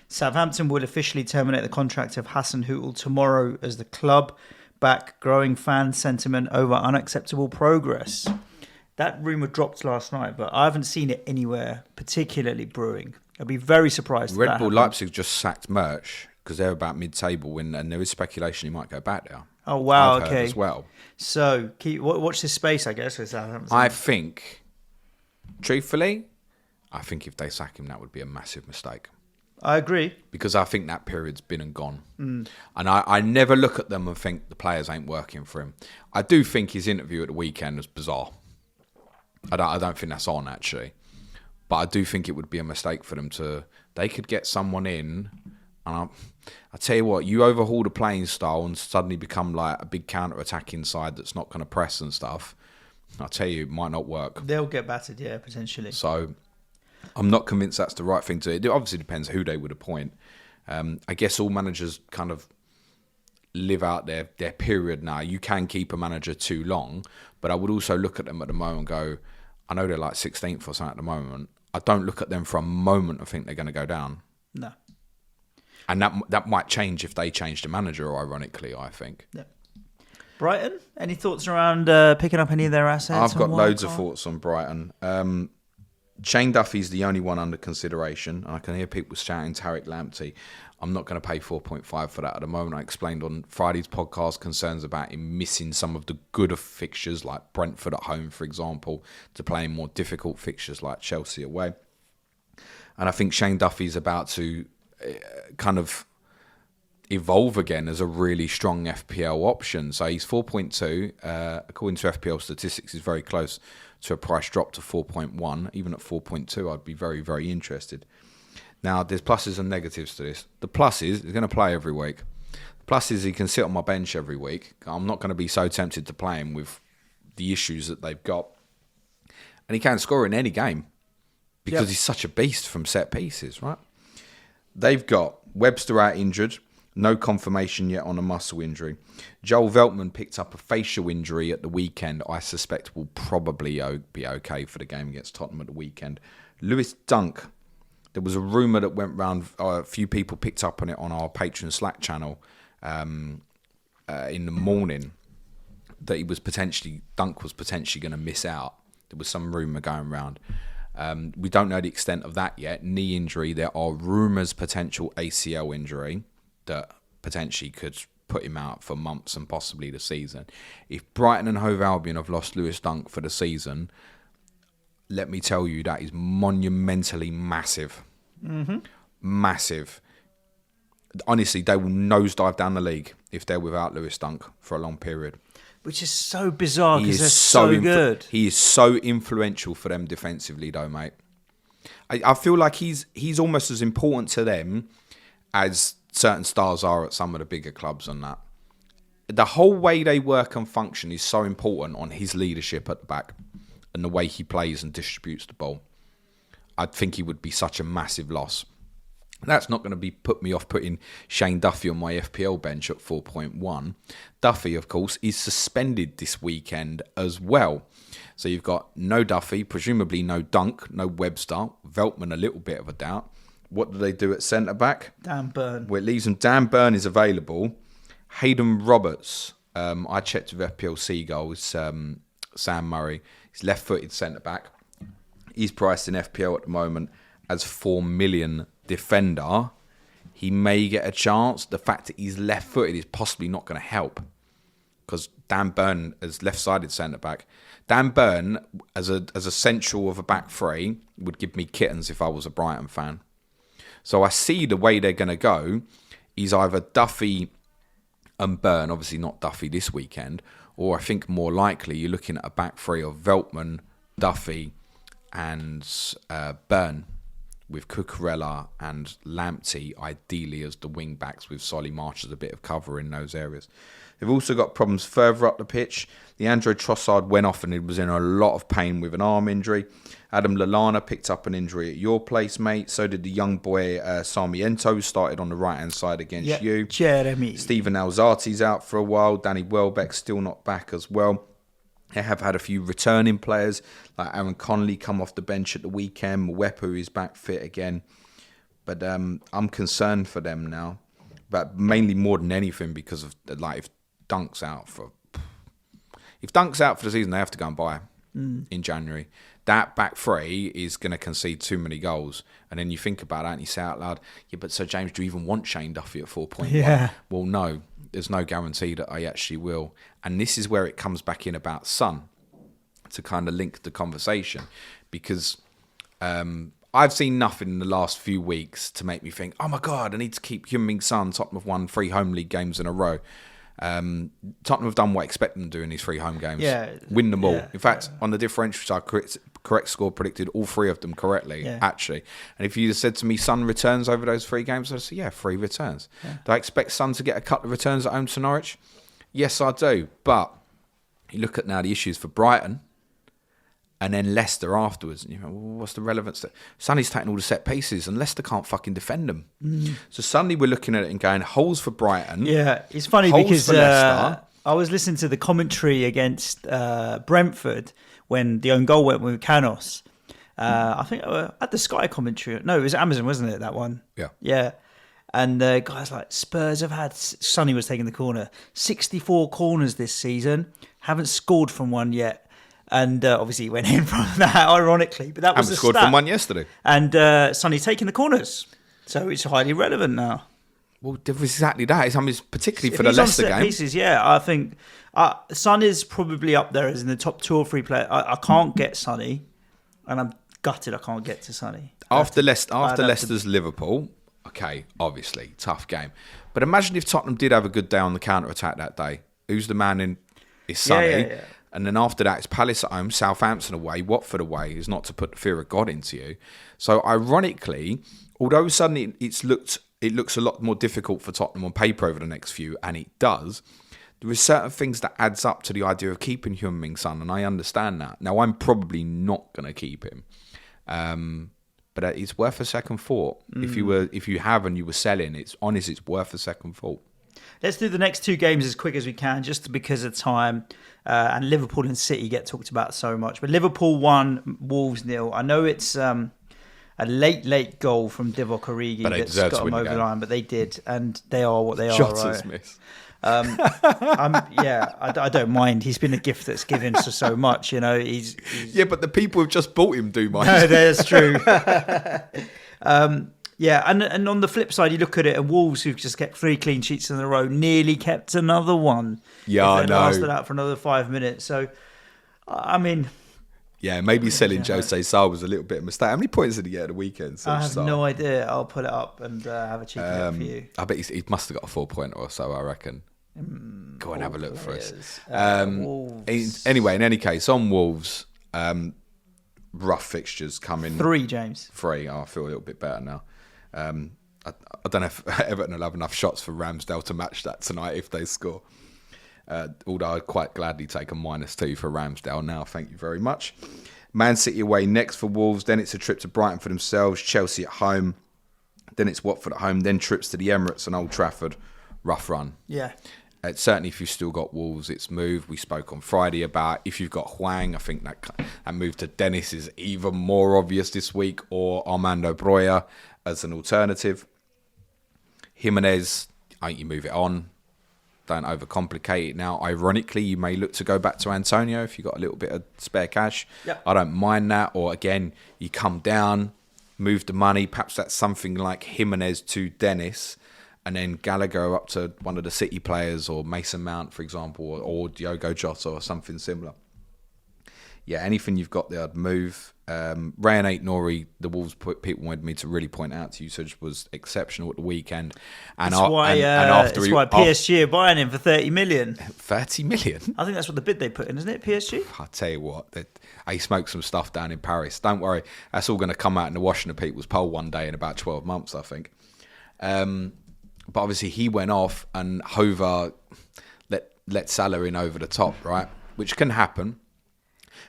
Speaker 1: Southampton will officially terminate the contract of Hasenhüttl tomorrow as the club back growing fan sentiment over unacceptable progress. That rumour dropped last night, but I haven't seen it anywhere particularly brewing. I'd be very surprised if
Speaker 2: Red Bull Leipzig just sacked Merch because they're about mid-table, and there is speculation he might go back there.
Speaker 1: Oh, wow,
Speaker 2: I've heard
Speaker 1: okay.
Speaker 2: as well.
Speaker 1: So, watch this space, I guess, with Southampton.
Speaker 2: I think, truthfully, if they sack him, that would be a massive mistake.
Speaker 1: I agree.
Speaker 2: Because I think that period's been and gone. And I never look at them and think the players ain't working for him. I do think his interview at the weekend was bizarre. I don't think that's on, actually. But I do think it would be a mistake for them to... They could get someone in... And I tell you what, you overhaul the playing style and suddenly become like a big counter-attacking side that's not going to press and stuff. I tell you, it might not work.
Speaker 1: They'll get battered, yeah, potentially.
Speaker 2: So I'm not convinced that's the right thing to do. It obviously depends who they would appoint. I guess all managers kind of live out their period now. You can keep a manager too long, but I would also look at them at the moment and go, I know they're like 16th or something at the moment. I don't look at them for a moment and think they're going to go down.
Speaker 1: No.
Speaker 2: And that might change if they change the manager, ironically, I think.
Speaker 1: Yeah. Brighton, any thoughts around picking up any of their assets?
Speaker 2: I've got loads of thoughts on Brighton. Shane Duffy's the only one under consideration. I can hear people shouting Tariq Lamptey. I'm not going to pay 4.5 for that at the moment. I explained on Friday's podcast concerns about him missing some of the good fixtures like Brentford at home, for example, to playing more difficult fixtures like Chelsea away. And I think Shane Duffy's about to kind of evolve again as a really strong FPL option. So he's 4.2. According to FPL statistics, he's very close to a price drop to 4.1. Even at 4.2, I'd be very, very interested. Now, there's pluses and negatives to this. The plus is he's going to play every week. The plus is he can sit on my bench every week. I'm not going to be so tempted to play him with the issues that they've got. And he can score in any game because he's such a beast from set pieces, right? They've got Webster out injured. No confirmation yet on a muscle injury. Joel Veltman picked up a facial injury at the weekend. I suspect will probably be okay for the game against Tottenham at the weekend. Lewis Dunk. There was a rumour that went round, a few people picked up on it on our Patreon Slack channel in the morning, that Dunk was potentially going to miss out. There was some rumour going around. We don't know the extent of that yet. Knee injury, there are rumours potential ACL injury that potentially could put him out for months and possibly the season. If Brighton and Hove Albion have lost Lewis Dunk for the season, let me tell you, that is monumentally massive. Mm-hmm. Massive. Honestly, they will nosedive down the league if they're without Lewis Dunk for a long period.
Speaker 1: Which is so bizarre because they're so good.
Speaker 2: He is so influential for them defensively, though, mate. I feel like he's almost as important to them as certain stars are at some of the bigger clubs and that. The whole way they work and function is so important on his leadership at the back and the way he plays and distributes the ball. I think he would be such a massive loss. That's not going to put me off putting Shane Duffy on my FPL bench at 4.1. Duffy, of course, is suspended this weekend as well. So you've got no Duffy, presumably no Dunk, no Webster, Veltman a little bit of a doubt. What do they do at centre-back?
Speaker 1: Dan Burn.
Speaker 2: Well, it leaves them. Dan Burn is available. Hayden Roberts, I checked with FPL Seagulls, Sam Murray. He's left-footed centre-back. He's priced in FPL at the moment as 4 million defender. He may get a chance. The fact that he's left-footed is possibly not going to help because Dan Burn as left-sided centre-back. Dan Burn as a central of a back three would give me kittens if I was a Brighton fan. So I see the way they're going to go is either Duffy and Burn, obviously not Duffy this weekend, or I think more likely you're looking at a back three of Veltman, Duffy and Burn with Cucurella and Lamptey ideally as the wing backs with Solly March as a bit of cover in those areas. They've also got problems further up the pitch. Leandro Trossard went off and he was in a lot of pain with an arm injury. Adam Lallana picked up an injury at your place, mate. So did the young boy Sarmiento, who started on the right-hand side against you.
Speaker 1: Jeremy.
Speaker 2: Stephen Alzati's out for a while. Danny Welbeck still not back as well. They have had a few returning players, like Aaron Connolly come off the bench at the weekend. Mwepu is back fit again. But I'm concerned for them now. But mainly more than anything because of if Dunk's out for the season, they have to go and buy in January. That back three is going to concede too many goals. And then you think about that and you say out loud, yeah, but so James, do you even want Shane Duffy at 4.1?
Speaker 1: Yeah.
Speaker 2: Well, no, there's no guarantee that I actually will. And this is where it comes back in about Son to kind of link the conversation. Because I've seen nothing in the last few weeks to make me think, oh my God, I need to keep Heung-min Son. Tottenham have won 3 home league games in a row. Tottenham have done what I expect them to do in these 3 home games. Win them all. In fact, on the differential side, correct score predicted all 3 of them correctly, actually. And if you said to me, Son returns over those 3 games, I'd say, 3 returns. Do I expect Son to get a couple of returns at home to Norwich? Yes, I do. But you look at now the issues for Brighton and then Leicester afterwards. And you go, well, what's the relevance? Sonny's taking all the set pieces and Leicester can't fucking defend them. So suddenly we're looking at it and going, holes for Brighton.
Speaker 1: Yeah, it's funny because I was listening to the commentary against Brentford when the own goal went with Canos. I think at the Sky commentary. No, it was Amazon, wasn't it, that one?
Speaker 2: Yeah.
Speaker 1: Yeah. And guys like Spurs have had, Sonny was taking the corner, 64 corners this season, haven't scored from one yet. And obviously he went in from that, ironically. But that was the
Speaker 2: scored
Speaker 1: stat.
Speaker 2: from one yesterday.
Speaker 1: And Sonny's taking the corners. So it's highly relevant now.
Speaker 2: Well, exactly that. I mean, particularly
Speaker 1: If
Speaker 2: for the
Speaker 1: he's on
Speaker 2: Leicester
Speaker 1: set
Speaker 2: game.
Speaker 1: pieces, yeah, I think Son is probably up there as in the top 2 or 3 players. I can't get Sonny, and I'm gutted I can't get to Sonny.
Speaker 2: After Leicester's Liverpool, okay, obviously, tough game. But imagine if Tottenham did have a good day on the counter-attack that day. Who's the man in? It's Sonny.
Speaker 1: Yeah.
Speaker 2: And then after that, it's Palace at home, Southampton away, Watford away. Is not to put the fear of God into you. So ironically, although suddenly it looks a lot more difficult for Tottenham on paper over the next few, and it does, there are certain things that adds up to the idea of keeping Heung-min Son, and I understand that. Now, I'm probably not going to keep him. But it's worth a second thought. If you have and you were selling, it's worth a second thought.
Speaker 1: Let's do the next 2 games as quick as we can, just because of time. And Liverpool and City get talked about so much. But Liverpool 1, Wolves 0. I know it's a late goal from Divock Origi that's got them over the line, but they did, and they are what they are.
Speaker 2: Jota's miss.
Speaker 1: I don't mind. He's been a gift that's given so much. He's
Speaker 2: yeah, but the people who've just bought him do mind.
Speaker 1: No, that's true. And on the flip side, you look at it, and Wolves, who've just kept 3 clean sheets in a row, nearly kept another one.
Speaker 2: Yeah, I know.
Speaker 1: Lasted out for another 5 minutes. So, I mean,
Speaker 2: yeah, maybe selling Jose Sarr was a little bit of a mistake. How many points did he get at the weekend?
Speaker 1: I have no idea. I'll put it up and have a cheeky look for you.
Speaker 2: I bet he must have got a 4-pointer or so, I reckon. Go and have a look for us. Anyway, in any case, on Wolves, rough fixtures coming.
Speaker 1: 3, James.
Speaker 2: 3. Oh, I feel a little bit better now. I don't know if Everton will have enough shots for Ramsdale to match that tonight if they score. Although I'd quite gladly take a -2 for Ramsdale now. Thank you very much. Man City away next for Wolves. Then it's a trip to Brighton for themselves. Chelsea at home. Then it's Watford at home. Then trips to the Emirates and Old Trafford. Rough run.
Speaker 1: Yeah.
Speaker 2: Certainly, if you've still got Wolves, it's moved. We spoke on Friday about if you've got Hwang. I think that move to Dennis is even more obvious this week, or Armando Broja as an alternative. Jimenez, I think you move it on. Don't overcomplicate it now. Ironically, you may look to go back to Antonio if you've got a little bit of spare cash.
Speaker 1: Yep.
Speaker 2: I don't mind that. Or again, you come down, move the money. Perhaps that's something like Jimenez to Dennis, and then Gallagher up to one of the City players, or Mason Mount, for example, or Diogo Jota, or something similar. Yeah, anything you've got there, I'd move. Rayan Ait-Nouri, the Wolves people wanted me to really point out to you, Suj, was exceptional at the weekend.
Speaker 1: And that's why PSG are buying him for 30 million.
Speaker 2: 30 million?
Speaker 1: I think that's what the bid they put in, isn't it, PSG?
Speaker 2: I'll tell you what, he smoked some stuff down in Paris. Don't worry, that's all going to come out in the washing of people's poll one day in about 12 months, I think. But obviously he went off and Hover let Salah in over the top, right? Which can happen.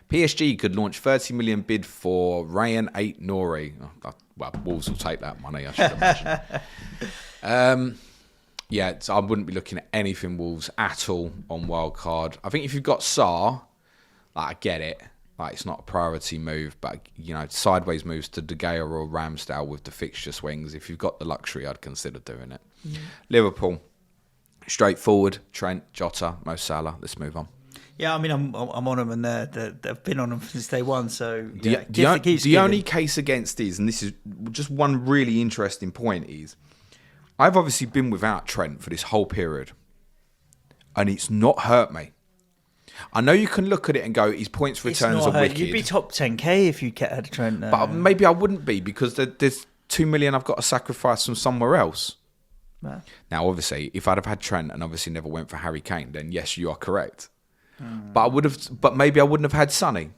Speaker 2: PSG could launch 30 million bid for Rayan Ait-Nouri. Well, Wolves will take that money, I should imagine. I wouldn't be looking at anything Wolves at all on Wildcard. I think if you've got Sarr, I get it. It's not a priority move, but sideways moves to De Gea or Ramsdale with the fixture swings. If you've got the luxury, I'd consider doing it. Mm. Liverpool, straightforward. Trent, Jota, Mo Salah. Let's move on.
Speaker 1: Yeah, I mean, I'm on them, and they've been on them since day one. So
Speaker 2: the only case against is, and this is just one really interesting point, is I've obviously been without Trent for this whole period, and it's not hurt me. I know you can look at it and go, his points returns are wicked.
Speaker 1: You'd be top 10k if you had Trent.
Speaker 2: But maybe I wouldn't be, because there's 2 million I've got to sacrifice from somewhere else.
Speaker 1: No.
Speaker 2: Now, obviously, if I'd have had Trent and obviously never went for Harry Kane, then yes, you are correct. But maybe I wouldn't have had Sonny.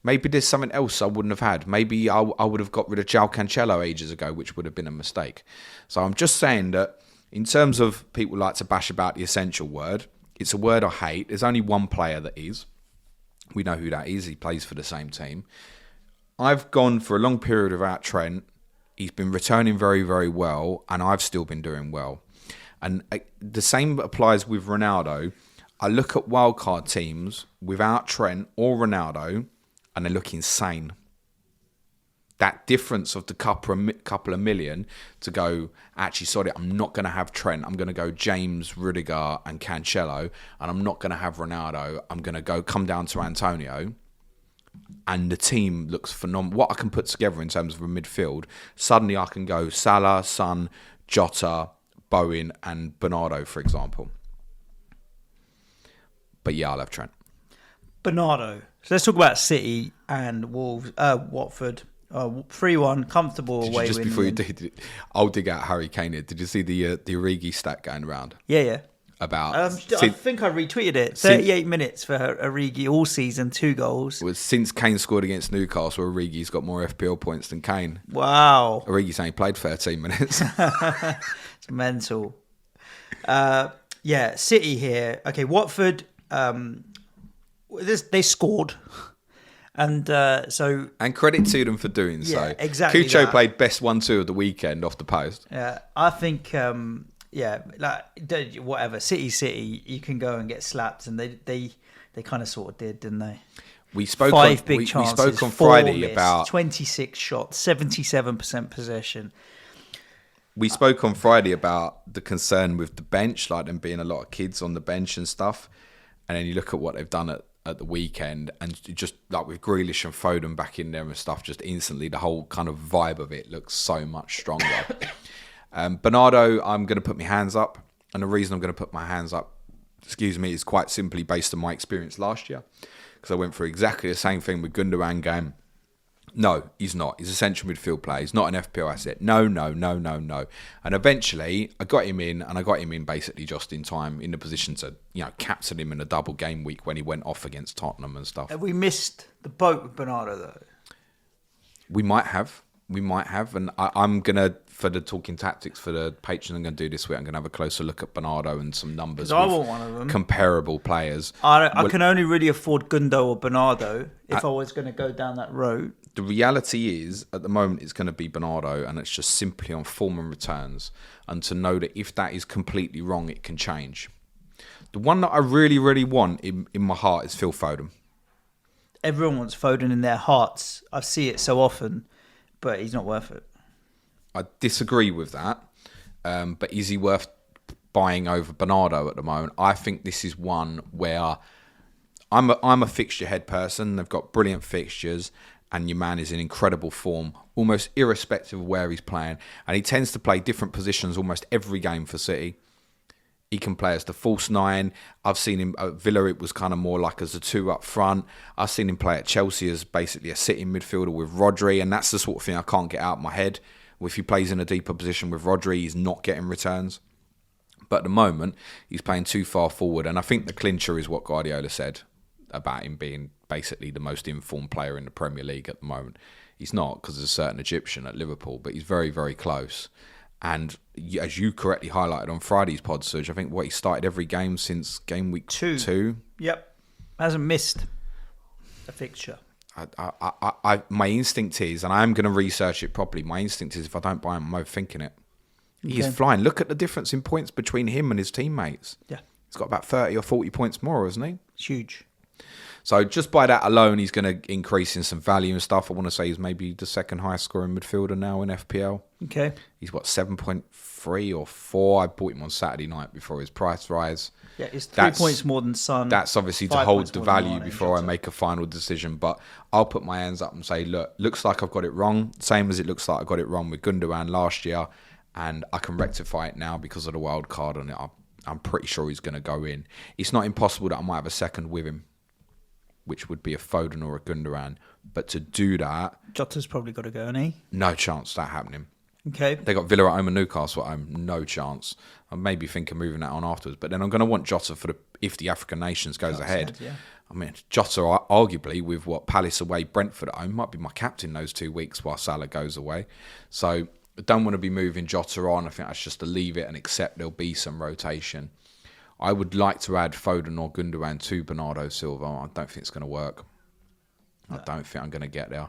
Speaker 2: Maybe there's something else I wouldn't have had. Maybe I would have got rid of João Cancelo ages ago, which would have been a mistake. So I'm just saying that in terms of people like to bash about the essential word, it's a word I hate. There's only one player that is. We know who that is. He plays for the same team. I've gone for a long period without Trent. He's been returning very, very well, and I've still been doing well. And the same applies with Ronaldo. I look at wildcard teams without Trent or Ronaldo, and they look insane. That difference of the couple of million to go, actually, sorry, I'm not going to have Trent. I'm going to go James, Rudiger and Cancelo, and I'm not going to have Ronaldo. I'm going to come down to Antonio, and the team looks phenomenal. What I can put together in terms of a midfield, suddenly I can go Salah, Son, Jota, Bowen and Bernardo, for example. But yeah, I'll have Trent.
Speaker 1: Bernardo. So let's talk about City and Watford. 3-1, comfortable away win.
Speaker 2: Just before you do, I'll dig out Harry Kane here. Did you see the Origi stat going around?
Speaker 1: Yeah.
Speaker 2: About
Speaker 1: I think I retweeted it. 38 minutes for Origi all season, 2 goals.
Speaker 2: Since Kane scored against Newcastle, Origi's got more FPL points than Kane.
Speaker 1: Wow.
Speaker 2: Origi's only played 13 minutes.
Speaker 1: It's mental. City here. Okay, Watford, they scored. And
Speaker 2: credit to them for doing so.
Speaker 1: Exactly.
Speaker 2: Cucho played best 1-2 of the weekend off the post.
Speaker 1: Yeah, I think... whatever. City, you can go and get slapped, and they kind of sort of did, didn't they?
Speaker 2: We spoke
Speaker 1: 5 big chances.
Speaker 2: We spoke on Friday
Speaker 1: missed,
Speaker 2: about
Speaker 1: 26 shots, 77% possession.
Speaker 2: We spoke on Friday about the concern with the bench, like them being a lot of kids on the bench and stuff. And then you look at what they've done at the weekend, and just like with Grealish and Foden back in there and stuff, just instantly the whole kind of vibe of it looks so much stronger. Bernardo, I'm going to put my hands up. And the reason I'm going to put my hands up, is quite simply based on my experience last year. Because I went through exactly the same thing with Gundogan game. No, he's not. He's a central midfield player. He's not an FPL asset. No. And eventually, I got him in, and I got him in basically just in time, in the position to, captain him in a double game week when he went off against Tottenham and stuff.
Speaker 1: Have we missed the boat with Bernardo, though?
Speaker 2: We might have. And I'm going to, for the talking tactics for the Patreon I'm going to do this week, I'm going to have a closer look at Bernardo and some numbers with
Speaker 1: I want one of them.
Speaker 2: Comparable players.
Speaker 1: I can only really afford Gundo or Bernardo if I was going to go down that road.
Speaker 2: The reality is, at the moment, it's going to be Bernardo, and it's just simply on form and returns. And to know that if that is completely wrong, it can change. The one that I really, really want in my heart is Phil Foden.
Speaker 1: Everyone wants Foden in their hearts. I see it so often. But he's not worth it.
Speaker 2: I disagree with that. But is he worth buying over Bernardo at the moment? I think this is one where I'm a fixture head person. They've got brilliant fixtures, and your man is in incredible form, almost irrespective of where he's playing. And he tends to play different positions almost every game for City. He can play as the false 9. I've seen him at Villa, it was kind of more like as a 2 up front. I've seen him play at Chelsea as basically a sitting midfielder with Rodri, and that's the sort of thing I can't get out of my head. If he plays in a deeper position with Rodri, he's not getting returns. But at the moment, he's playing too far forward, and I think the clincher is what Guardiola said about him being basically the most informed player in the Premier League at the moment. He's not, because there's a certain Egyptian at Liverpool, but he's very, very close. And as you correctly highlighted on Friday's pod, Suj, I think he started every game since game week 2.
Speaker 1: Yep. Hasn't missed a fixture.
Speaker 2: My instinct is, and I'm going to research it properly, my instinct is if I don't buy him, I'm overthinking it. Okay. He's flying. Look at the difference in points between him and his teammates.
Speaker 1: Yeah.
Speaker 2: He's got about 30 or 40 points more, hasn't he?
Speaker 1: It's huge.
Speaker 2: So just by that alone, he's going to increase in some value and stuff. I want to say he's maybe the second highest scoring midfielder now in FPL.
Speaker 1: Okay.
Speaker 2: He's 7.3 or 4. I bought him on Saturday night before his price rise.
Speaker 1: Yeah, it's 3 points more than Son.
Speaker 2: That's obviously to hold the value before I make a final decision. But I'll put my hands up and say, look, looks like I've got it wrong. Same as it looks like I got it wrong with Gundogan last year. And I can rectify it now because of the wild card on it. I'm pretty sure he's going to go in. It's not impossible that I might have a second with him, which would be a Foden or a Gundogan. But to do that...
Speaker 1: Jota's probably got to go, hasn't he?
Speaker 2: No chance that happening.
Speaker 1: Okay.
Speaker 2: They got Villa at home and Newcastle at home. No chance. I maybe think of moving that on afterwards. But then I'm going to want Jota if the African Nations goes ahead.
Speaker 1: Yeah.
Speaker 2: I mean, Jota, arguably, with Palace away, Brentford at home, might be my captain those 2 weeks while Salah goes away. So I don't want to be moving Jota on. I think that's just to leave it and accept there'll be some rotation. I would like to add Foden or Gundogan to Bernardo Silva. I don't think it's going to work. I don't think I'm going to get there.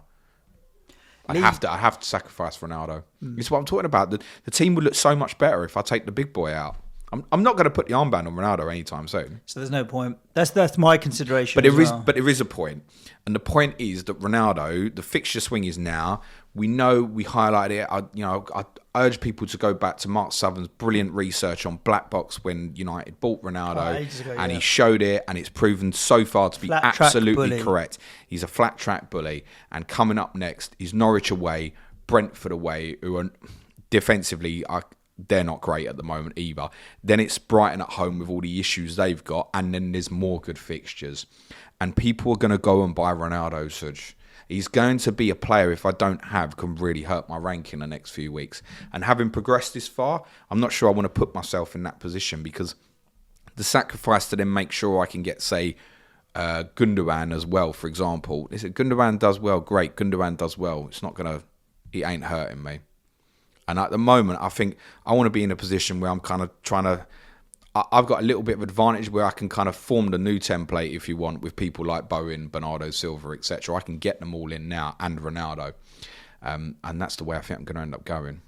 Speaker 2: I have to sacrifice Ronaldo. It's what I'm talking about. The team would look so much better if I take the big boy out. I'm not going to put the armband on Ronaldo anytime soon.
Speaker 1: So there's no point. That's my consideration.
Speaker 2: But there is a point. And the point is that Ronaldo, the fixture swing is now. We know, we highlight it. I urge people to go back to Mark Southern's brilliant research on Black Box when United bought Ronaldo, and he showed it, and it's proven so far to be absolutely correct. He's a flat track bully, and coming up next is Norwich away, Brentford away, who are defensively they're not great at the moment either. Then it's Brighton at home with all the issues they've got, and then there's more good fixtures. And people are going to go and buy Ronaldo, Suj. He's going to be a player, if I don't have, can really hurt my rank in the next few weeks. And having progressed this far, I'm not sure I want to put myself in that position, because the sacrifice to then make sure I can get, say, Gundogan as well, for example. Is it Gundogan does well? Great, Gundogan does well. It ain't hurting me. And at the moment, I think I want to be in a position where I'm kind of trying to... I've got a little bit of advantage where I can kind of form the new template, if you want, with people like Bowen, Bernardo Silva, etc. I can get them all in now, and Ronaldo. And that's the way I think I'm going to end up going.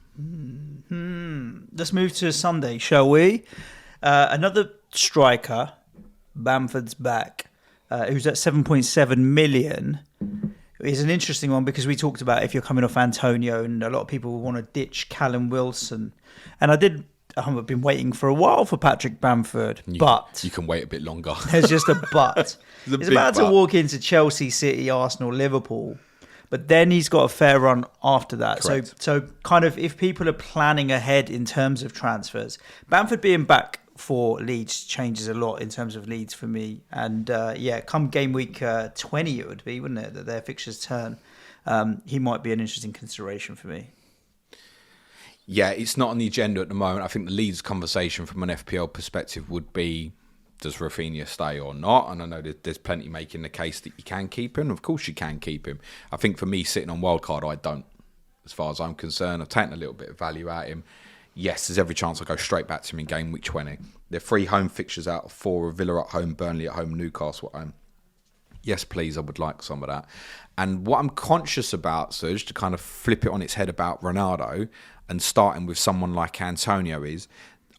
Speaker 1: Let's move to Sunday, shall we? Another striker, Bamford's back, who's at 7.7 million. Is an interesting one because we talked about if you're coming off Antonio, and a lot of people want to ditch Callum Wilson. And I've been waiting for a while for Patrick Bamford, but...
Speaker 2: You can wait a bit longer.
Speaker 1: There's just a but.
Speaker 2: He's
Speaker 1: about to walk into Chelsea, City, Arsenal, Liverpool, but then he's got a fair run after that.
Speaker 2: Correct.
Speaker 1: So kind of if people are planning ahead in terms of transfers, Bamford being back for Leeds changes a lot in terms of Leeds for me. And come game week 20 it would be, wouldn't it, that their fixtures turn. He might be an interesting consideration for me.
Speaker 2: Yeah, it's not on the agenda at the moment. I think the Leeds conversation from an FPL perspective would be, does Rafinha stay or not? And I know that there's plenty making the case that you can keep him. Of course you can keep him. I think for me, sitting on Wildcard, I don't. As far as I'm concerned, I've taken a little bit of value out of him. Yes, there's every chance I'll go straight back to him in game week 20. They're 3 home fixtures out of 4. Villa at home, Burnley at home, Newcastle at home. Yes, please, I would like some of that. And what I'm conscious about, Suj, to kind of flip it on its head about Ronaldo and starting with someone like Antonio, is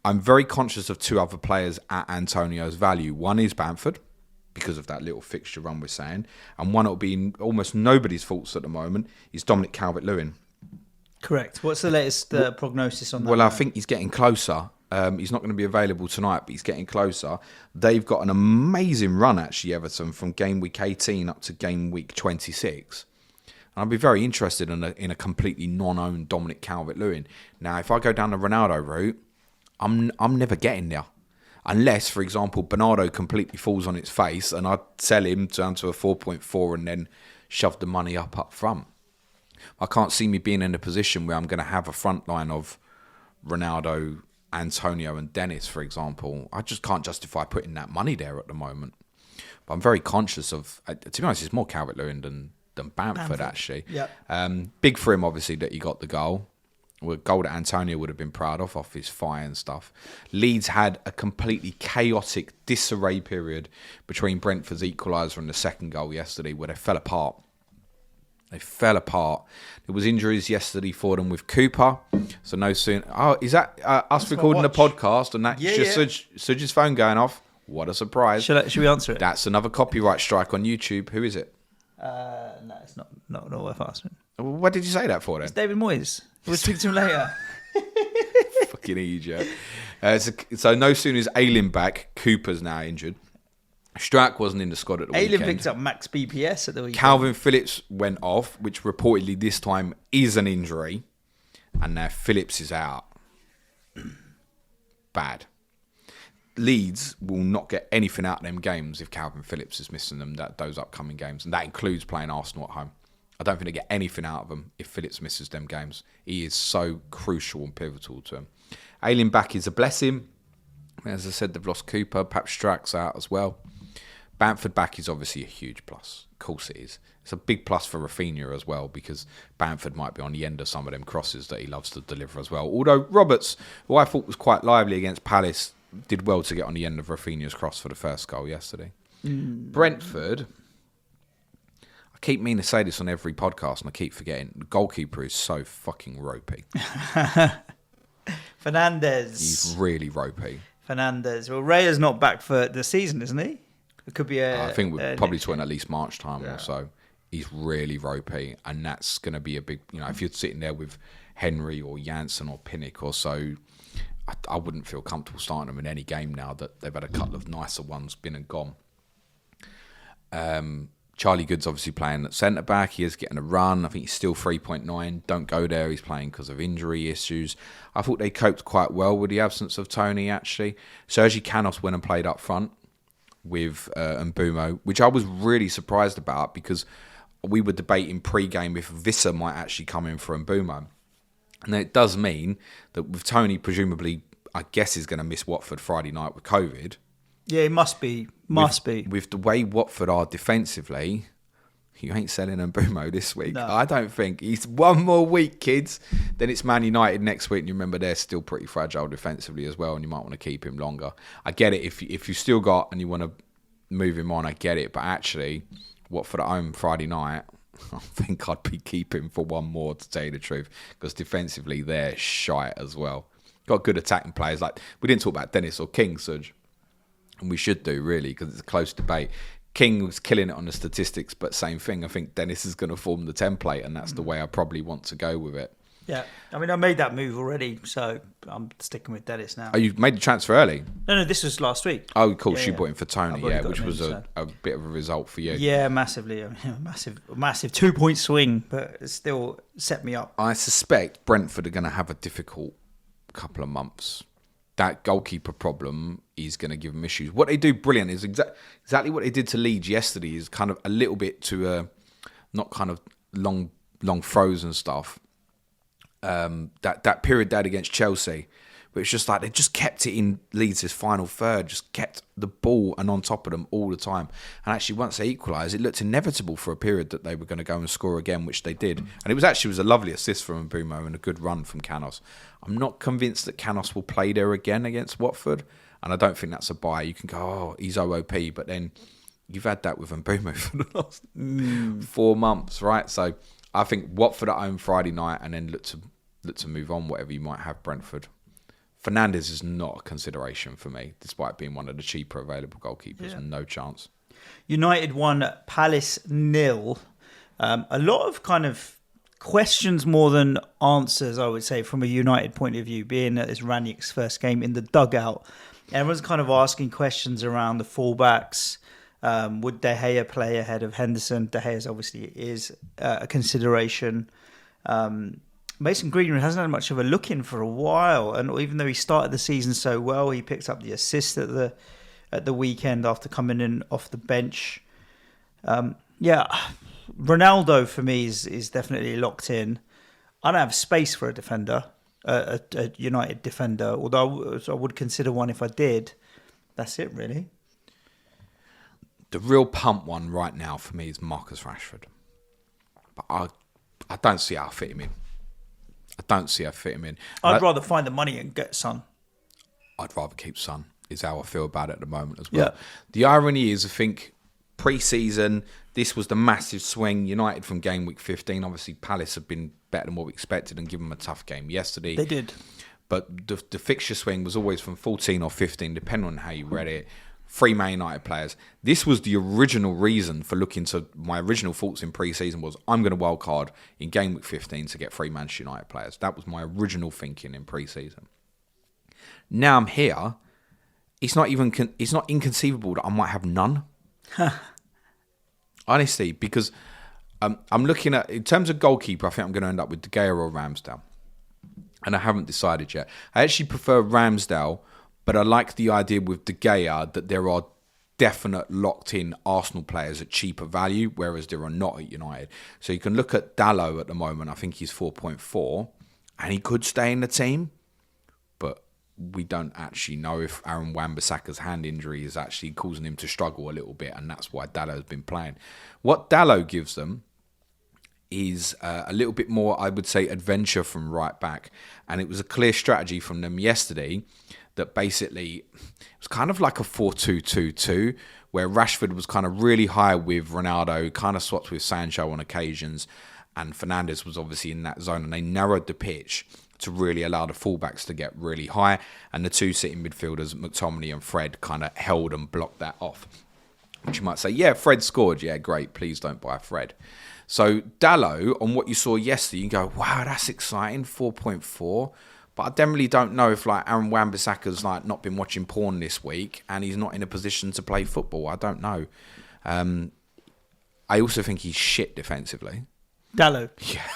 Speaker 2: I'm very conscious of 2 other players at Antonio's value. One is Bamford, because of that little fixture run we're saying. And one that will be in almost nobody's faults at the moment is Dominic Calvert-Lewin.
Speaker 1: Correct. What's the latest prognosis on that?
Speaker 2: Well, I think he's getting closer. He's not going to be available tonight, but he's getting closer. They've got an amazing run, actually, Everton, from game week 18 up to game week 26. And I'd be very interested in a completely non-owned Dominic Calvert-Lewin. Now, if I go down the Ronaldo route, I'm never getting there. Unless, for example, Bernardo completely falls on its face and I sell him down to a 4.4 and then shove the money up front. I can't see me being in a position where I'm going to have a front line of Ronaldo, Antonio and Dennis, for example. I just can't justify putting that money there at the moment. But I'm very conscious of, to be honest, it's more Calvert-Lewin than Bamford, actually.
Speaker 1: Yep.
Speaker 2: Big for him, obviously, that he got the goal. Well, goal that Antonio would have been proud of off his fire and stuff. Leeds had a completely chaotic disarray period between Brentford's equaliser and the second goal yesterday, where they fell apart. There was injuries yesterday for them with Cooper. So no sooner... Oh, is that us recording the podcast and that's just Suj's phone going off? What a surprise.
Speaker 1: Should we answer it?
Speaker 2: That's another copyright strike on YouTube. Who is it?
Speaker 1: No, it's not worth asking.
Speaker 2: What did you say that for then?
Speaker 1: It's David Moyes. We'll speak to him later.
Speaker 2: Fucking idiot. So no sooner is Ayling back, Cooper's now injured. Strack wasn't in the squad at the weekend.
Speaker 1: Ayling picked up max BPS at the weekend.
Speaker 2: Calvin Phillips went off, which reportedly this time is an injury. And now Phillips is out. Bad. Leeds will not get anything out of them games if Calvin Phillips is missing them, those upcoming games. And that includes playing Arsenal at home. I don't think they get anything out of them if Phillips misses them games. He is so crucial and pivotal to them. Ayling back is a blessing. As I said, they've lost Cooper. Perhaps Strack's out as well. Bamford back is obviously a huge plus. Of course it is. It's a big plus for Rafinha as well, because Bamford might be on the end of some of them crosses that he loves to deliver as well. Although Roberts, who I thought was quite lively against Palace, did well to get on the end of Rafinha's cross for the first goal yesterday. Brentford, I keep meaning to say this on every podcast and I keep forgetting, the goalkeeper is so fucking ropey.
Speaker 1: Fernandes.
Speaker 2: He's really ropey.
Speaker 1: Fernandes. Well, Raya's not back for the season, isn't he? It could be
Speaker 2: I think we're probably talking at least March time or so. He's really ropey, and that's going to be a big... if you're sitting there with Henry or Janssen or Pinnock or so, I wouldn't feel comfortable starting them in any game now that they've had a couple of nicer ones been and gone. Charlie Good's obviously playing at centre-back. He is getting a run. I think he's still 3.9. Don't go there. He's playing because of injury issues. I thought they coped quite well with the absence of Tony, actually. Sergi Canos went and played up front with Mbumo, which I was really surprised about because we were debating pre-game if Visser might actually come in for Mbumo. And it does mean that with Tony, presumably, I guess he's going to miss Watford Friday night with COVID.
Speaker 1: Yeah, it must be.
Speaker 2: With the way Watford are defensively, you ain't selling Mbumo this week.
Speaker 1: No.
Speaker 2: I don't think. He's one more week, kids. Then it's Man United next week. And you remember they're still pretty fragile defensively as well, and you might want to keep him longer. I get it. If you still got and you want to move him on, I get it. But actually, Watford at home Friday night, I think I'd be keeping for one more, to tell you the truth, because defensively they're shite as well. Got good attacking players. Like, we didn't talk about Dennis or King, Suj. And we should do, really, because it's a close debate. King was killing it on the statistics, but same thing. I think Dennis is going to form the template, and that's the way I probably want to go with it.
Speaker 1: Yeah. I mean, I made that move already, so I'm sticking with Dennis now.
Speaker 2: Oh, you made the transfer early?
Speaker 1: No, this was last week.
Speaker 2: Oh, cool. She bought in for Tony, which was
Speaker 1: a
Speaker 2: bit of a result for you.
Speaker 1: Yeah, massively. I mean, massive 2-point swing, but it still set me up.
Speaker 2: I suspect Brentford are going to have a difficult couple of months. That goalkeeper problem is going to give them issues. What they do brilliant is exactly what they did to Leeds yesterday, is kind of a little bit to not kind of long throws and stuff. That period they had against Chelsea, where it's just like they just kept it in Leeds' final third, just kept the ball and on top of them all the time. And actually, once they equalised, it looked inevitable for a period that they were going to go and score again, which they did. And it was a lovely assist from Mbumo and a good run from Canos. I'm not convinced that Canos will play there again against Watford, and I don't think that's a buy. You can go, oh, he's OOP, but then you've had that with Mbumo for the last 4 months, right? So I think Watford at home Friday night, and then look to move on, whatever you might have Brentford. Fernandes is not a consideration for me, despite being one of the cheaper available goalkeepers. Yeah. No chance.
Speaker 1: United won, Palace 0. A lot of kind of questions more than answers, I would say, from a United point of view, being that it's Ranić's first game in the dugout. Everyone's kind of asking questions around the fullbacks. Would De Gea play ahead of Henderson? De Gea obviously is a consideration. Mason Greenwood hasn't had much of a look in for a while, and even though he started the season so well, he picks up the assist at the weekend after coming in off the bench. Ronaldo for me is definitely locked in. I don't have space for a defender, a United defender, although I would consider one if I did. That's it, really.
Speaker 2: The real pump one right now for me is Marcus Rashford, but I don't see how I fit him in.
Speaker 1: I'd rather find the money and get Son.
Speaker 2: I'd rather keep Son, is how I feel about it at the moment as well.
Speaker 1: Yeah.
Speaker 2: The irony is, I think, pre-season, this was the massive swing. United from game week 15. Obviously, Palace have been better than what we expected and given them a tough game yesterday.
Speaker 1: They did.
Speaker 2: But the fixture swing was always from 14 or 15, depending on how you read it. 3 Man United players. This was the original reason for looking to... My original thoughts in pre-season was, I'm going to wildcard in game week 15 to get 3 Manchester United players. That was my original thinking in pre-season. Now I'm here. It's not inconceivable that I might have none. Honestly, because I'm looking at... In terms of goalkeeper, I think I'm going to end up with De Gea or Ramsdale. And I haven't decided yet. I actually prefer Ramsdale, but I like the idea with De Gea that there are definite locked-in Arsenal players at cheaper value, whereas there are not at United. So you can look at Dalot at the moment. I think he's 4.4, and he could stay in the team, but we don't actually know if Aaron Wan-Bissaka's hand injury is actually causing him to struggle a little bit, and that's why Dalot's been playing. What Dalot gives them is a little bit more, I would say, adventure from right back. And it was a clear strategy from them yesterday that basically it was kind of like a 4-2-2-2, where Rashford was kind of really high with Ronaldo, kind of swapped with Sancho on occasions, and Fernandes was obviously in that zone, and they narrowed the pitch to really allow the fullbacks to get really high, and the 2 sitting midfielders, McTominay and Fred, kind of held and blocked that off. Which you might say, yeah, Fred scored. Yeah, great. Please don't buy Fred. So Dalot, on what you saw yesterday, you go, wow, that's exciting, 4.4. But I generally don't know if like Aaron Wan-Bissaka's like not been watching porn this week and he's not in a position to play football. I don't know. I also think he's shit defensively.
Speaker 1: Dallo.
Speaker 2: Yeah.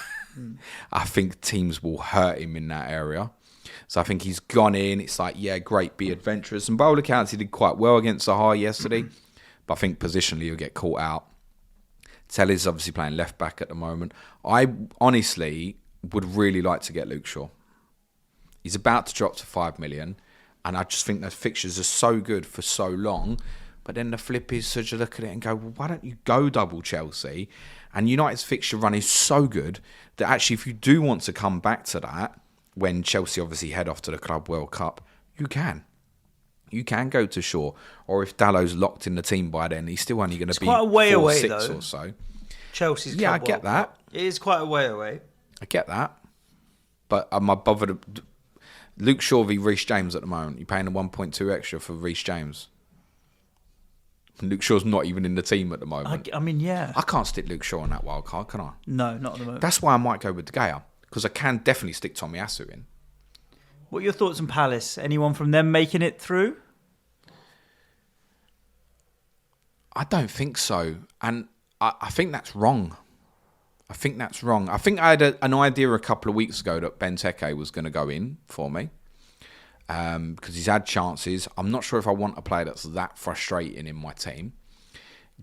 Speaker 2: I think teams will hurt him in that area. So I think he's gone in. It's like, yeah, great, be adventurous. And by all accounts, he did quite well against Zaha yesterday. But I think positionally he'll get caught out. Telly's obviously playing left back at the moment. I honestly would really like to get Luke Shaw. He's about to drop to 5 million. And I just think those fixtures are so good for so long. But then the flip is such a look at it and go, well, why don't you go double Chelsea? And United's fixture run is so good that actually if you do want to come back to that, when Chelsea obviously head off to the Club World Cup, you can. You can go to Shaw. Or if Dallow's locked in the team by then, he's still only going to be
Speaker 1: quite a way
Speaker 2: 4,
Speaker 1: away,
Speaker 2: 6
Speaker 1: though.
Speaker 2: or so.
Speaker 1: Chelsea's
Speaker 2: Yeah, I
Speaker 1: Club
Speaker 2: get
Speaker 1: World
Speaker 2: that.
Speaker 1: Cup. It is quite a way away.
Speaker 2: I get that. But am I bothered? Luke Shaw v Reece James at the moment. You're paying a 1.2 extra for Reece James. Luke Shaw's not even in the team at the moment.
Speaker 1: I mean, yeah.
Speaker 2: I can't stick Luke Shaw on that wild card, can I?
Speaker 1: No, not at the moment.
Speaker 2: That's why I might go with De Gea, because I can definitely stick Tommy Asu in.
Speaker 1: What are your thoughts on Palace? Anyone from them making it through?
Speaker 2: I don't think so. And I think that's wrong. I think I had an idea a couple of weeks ago that Benteke was going to go in for me. Because he's had chances. I'm not sure if I want a player that's that frustrating in my team.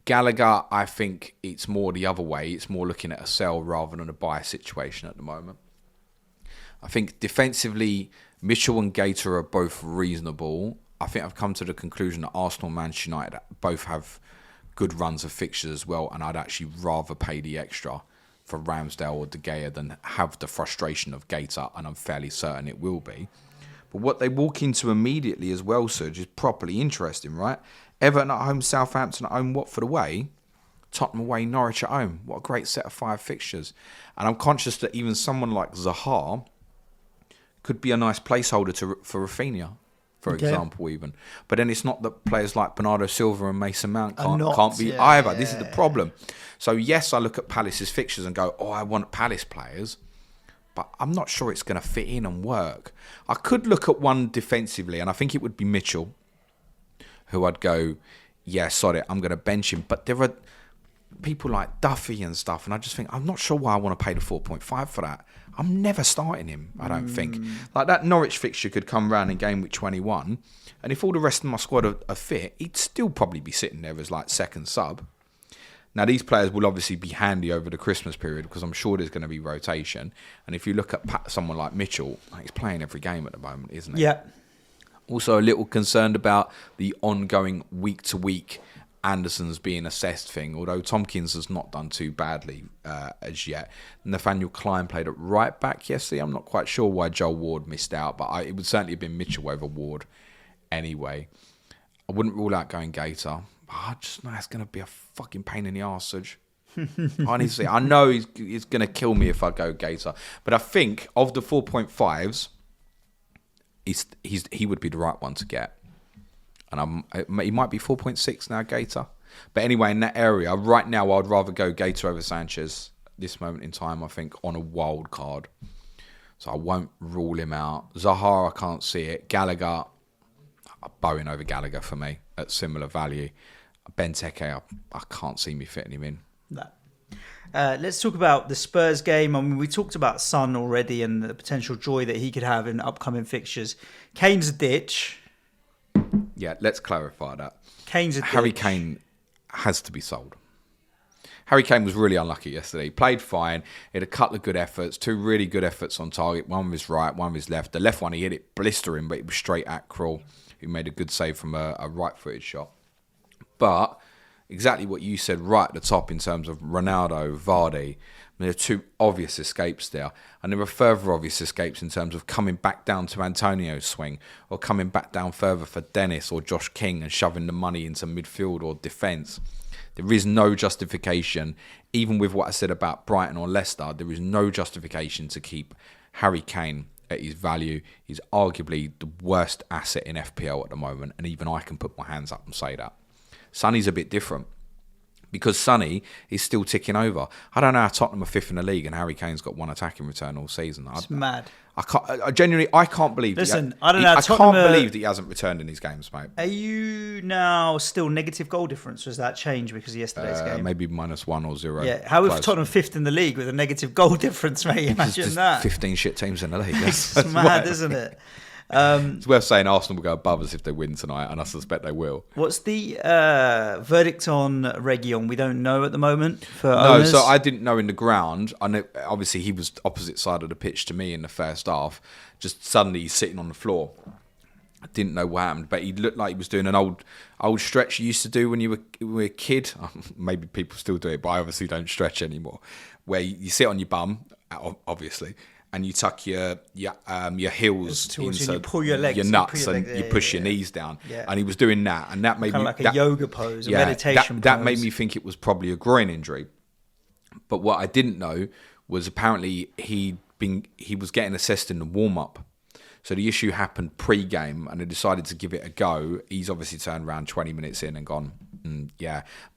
Speaker 2: Gallagher, I think it's more the other way. It's more looking at a sell rather than a buy situation at the moment. I think defensively, Mitchell and Gator are both reasonable. I think I've come to the conclusion that Arsenal and Manchester United both have good runs of fixtures as well, and I'd actually rather pay the extra for Ramsdale or De Gea than have the frustration of Gator, and I'm fairly certain it will be. But what they walk into immediately as well, Suj, is properly interesting, right? Everton at home, Southampton at home, Watford away, Tottenham away, Norwich at home. What a great set of 5 fixtures. And I'm conscious that even someone like Zaha could be a nice placeholder for Rafinha, for example, even. But then it's not that players like Bernardo Silva and Mason Mount can't be either. Yeah. This is the problem. So yes, I look at Palace's fixtures and go, I want Palace players. But I'm not sure it's going to fit in and work. I could look at one defensively, and I think it would be Mitchell, who I'd go, yeah, sorry, I'm going to bench him. But there are people like Duffy and stuff, and I just think, I'm not sure why I want to pay the 4.5 for that. I'm never starting him, I don't think. Like that Norwich fixture could come round in game week 21, and if all the rest of my squad are fit, he'd still probably be sitting there as like second sub. Now, these players will obviously be handy over the Christmas period because I'm sure there's going to be rotation. And if you look at someone like Mitchell, he's playing every game at the moment, isn't he?
Speaker 1: Yeah.
Speaker 2: Also, a little concerned about the ongoing week-to-week Anderson's being assessed thing, although Tompkins has not done too badly as yet. Nathaniel Klein played at right back yesterday. I'm not quite sure why Joel Ward missed out, but it would certainly have been Mitchell over Ward anyway. I wouldn't rule out going Gator. I just know it's going to be a fucking pain in the arse, Suj. Honestly, I know he's going to kill me if I go Gator. But I think of the 4.5s, he would be the right one to get. And he might be 4.6 now, Gator. But anyway, in that area, right now, I'd rather go Gator over Sanchez this moment in time, I think, on a wild card. So I won't rule him out. Zaha, I can't see it. Gallagher, Bowen over Gallagher for me at similar value. Benteke, I can't see me fitting him in.
Speaker 1: No. Let's talk about the Spurs game. I mean, we talked about Son already and the potential joy that he could have in upcoming fixtures. Kane's a ditch.
Speaker 2: Yeah, let's clarify that.
Speaker 1: Kane's a ditch.
Speaker 2: Harry Kane has to be sold. Harry Kane was really unlucky yesterday. He played fine. He had a couple of good efforts, 2 really good efforts on target. One with his right, one with his left. The left one, he hit it blistering, but it was straight at Krul, who made a good save from a right-footed shot. But exactly what you said right at the top in terms of Ronaldo, Vardy, there are 2 obvious escapes there. And there are further obvious escapes in terms of coming back down to Antonio's swing or coming back down further for Dennis or Josh King and shoving the money into midfield or defence. There is no justification, even with what I said about Brighton or Leicester, there is no justification to keep Harry Kane at his value. He's arguably the worst asset in FPL at the moment, and even I can put my hands up and say that. Sonny's a bit different because Sonny is still ticking over. I don't know how Tottenham are 5th in the league and Harry Kane's got 1 attacking return all season.
Speaker 1: It's mad.
Speaker 2: I genuinely can't believe.
Speaker 1: Listen, I don't know.
Speaker 2: I can't believe that he hasn't returned in these games, mate.
Speaker 1: Are you now still negative goal difference? Was that changed because of yesterday's game?
Speaker 2: Maybe -1 or 0.
Speaker 1: Yeah. How if Tottenham 5th in the league with a negative goal difference, mate? Imagine that.
Speaker 2: 15 shit teams in the league.
Speaker 1: It's mad, isn't it?
Speaker 2: It's worth saying Arsenal will go above us if they win tonight, and I suspect they will.
Speaker 1: What's the verdict on Reguilon? We don't know at the moment for
Speaker 2: No,
Speaker 1: owners.
Speaker 2: so I didn't know in the ground. I know obviously he was opposite side of the pitch to me in the first half. Just suddenly he's sitting on the floor. I didn't know what happened, but he looked like he was doing an old stretch you used to do when you were a kid. Maybe people still do it, but I obviously don't stretch anymore. Where you sit on your bum, obviously, and you tuck your heels into
Speaker 1: you pull your legs,
Speaker 2: your nuts, and you push your knees down.
Speaker 1: Yeah.
Speaker 2: And he was doing that, and that made
Speaker 1: kind
Speaker 2: me
Speaker 1: of like a yoga pose, a meditation pose.
Speaker 2: That made me think it was probably a groin injury. But what I didn't know was apparently he was getting assessed in the warm up. So the issue happened pre-game, and they decided to give it a go. He's obviously turned around 20 minutes in and gone,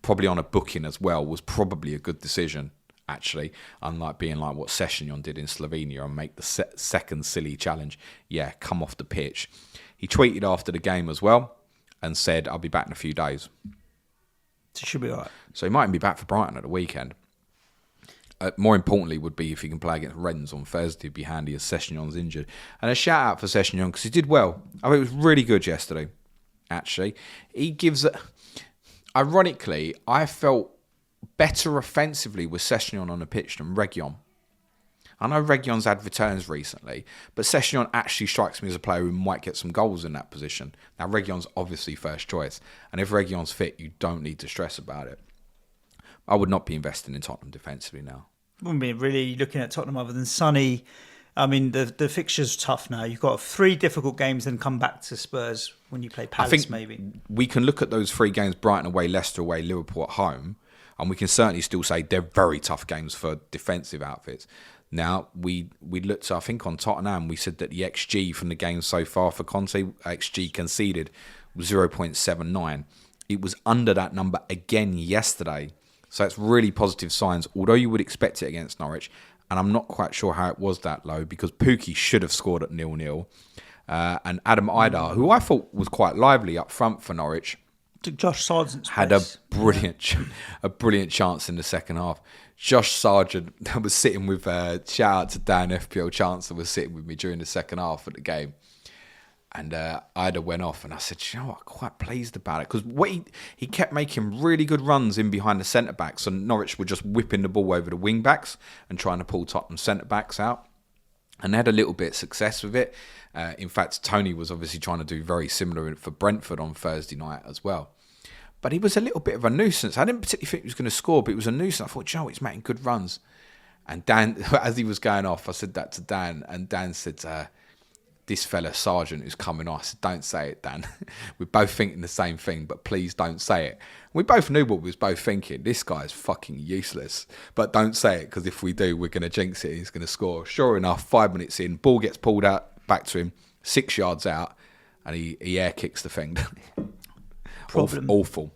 Speaker 2: probably on a booking as well, was probably a good decision, actually. Unlike being like what Sessegnon did in Slovenia and make the second silly challenge. Yeah, come off the pitch. He tweeted after the game as well and said, I'll be back in a few days.
Speaker 1: So should be all right.
Speaker 2: So he mightn't be back for Brighton at the weekend. More importantly would be if he can play against Rennes on Thursday, it'd be handy as Sessegnon's injured. And a shout out for Sessegnon because he did well. I mean, it was really good yesterday, actually. He gives ironically, I felt better offensively with Sessegnon on the pitch than Reguilon. I know Reguilon's had returns recently, but Sessegnon actually strikes me as a player who might get some goals in that position. Now, Reguilon's obviously first choice, and if Reguilon's fit, you don't need to stress about it. I would not be investing in Tottenham defensively now.
Speaker 1: Wouldn't be really looking at Tottenham other than Sonny. I mean, the fixture's tough now. You've got 3 difficult games, then come back to Spurs when you play Palace,
Speaker 2: I think
Speaker 1: maybe.
Speaker 2: We can look at those 3 games, Brighton away, Leicester away, Liverpool at home, and we can certainly still say they're very tough games for defensive outfits. Now, we looked, I think, on Tottenham, we said that the XG from the game so far for Conte, XG conceded, was 0.79. It was under that number again yesterday. So it's really positive signs, although you would expect it against Norwich. And I'm not quite sure how it was that low because Pukki should have scored at 0-0. And Adam Idar, who I thought was quite lively up front for Norwich,
Speaker 1: took Josh Sargent's
Speaker 2: had
Speaker 1: place.
Speaker 2: a brilliant chance in the second half. Josh Sargent was sitting with, shout out to Dan FPL Chancellor, was sitting with me during the second half of the game. And Ida went off, and I said, you know what, I'm quite pleased about it. Because he kept making really good runs in behind the centre-backs, and Norwich were just whipping the ball over the wing-backs and trying to pull Tottenham centre-backs out. And they had a little bit of success with it. In fact, Tony was obviously trying to do very similar for Brentford on Thursday night as well. But he was a little bit of a nuisance. I didn't particularly think he was going to score, but he was a nuisance. I thought, you know what, he's making good runs. And Dan, as he was going off, I said that to Dan, and Dan said, this fella Sargent who's coming on. I said, don't say it, Dan. We're both thinking the same thing, but please don't say it. We both knew what we was both thinking. This guy's fucking useless. But don't say it, because if we do, we're going to jinx it. He's going to score. Sure enough, 5 minutes in, ball gets pulled out, back to him, 6 yards out, and he air kicks the thing.
Speaker 1: Problem.
Speaker 2: Awful.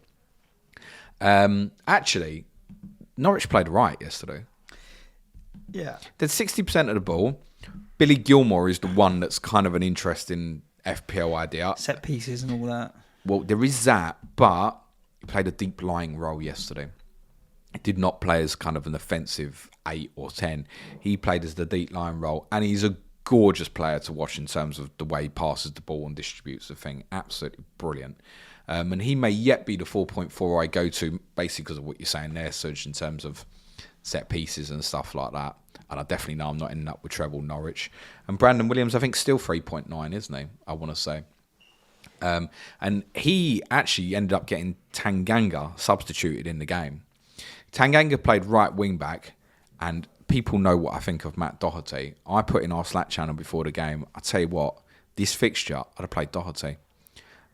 Speaker 2: Actually, Norwich played right yesterday.
Speaker 1: Yeah.
Speaker 2: Did 60% of the ball. Billy Gilmore is the one that's kind of an interesting FPL idea.
Speaker 1: Set pieces and all that.
Speaker 2: Well, there is that, but he played a deep lying role yesterday. He did not play as kind of an offensive 8 or 10. He played as the deep lying role, and he's a gorgeous player to watch in terms of the way he passes the ball and distributes the thing. Absolutely brilliant. And he may yet be the 4.4 I go to, basically because of what you're saying there, Suj, in terms of set pieces and stuff like that. And I definitely know I'm not ending up with treble Norwich. And Brandon Williams, I think, still 3.9, isn't he? I want to say. And he actually ended up getting Tanganga substituted in the game. Tanganga played right wing back, and people know what I think of Matt Doherty. I put in our Slack channel before the game, I tell you what, this fixture, I'd have played Doherty.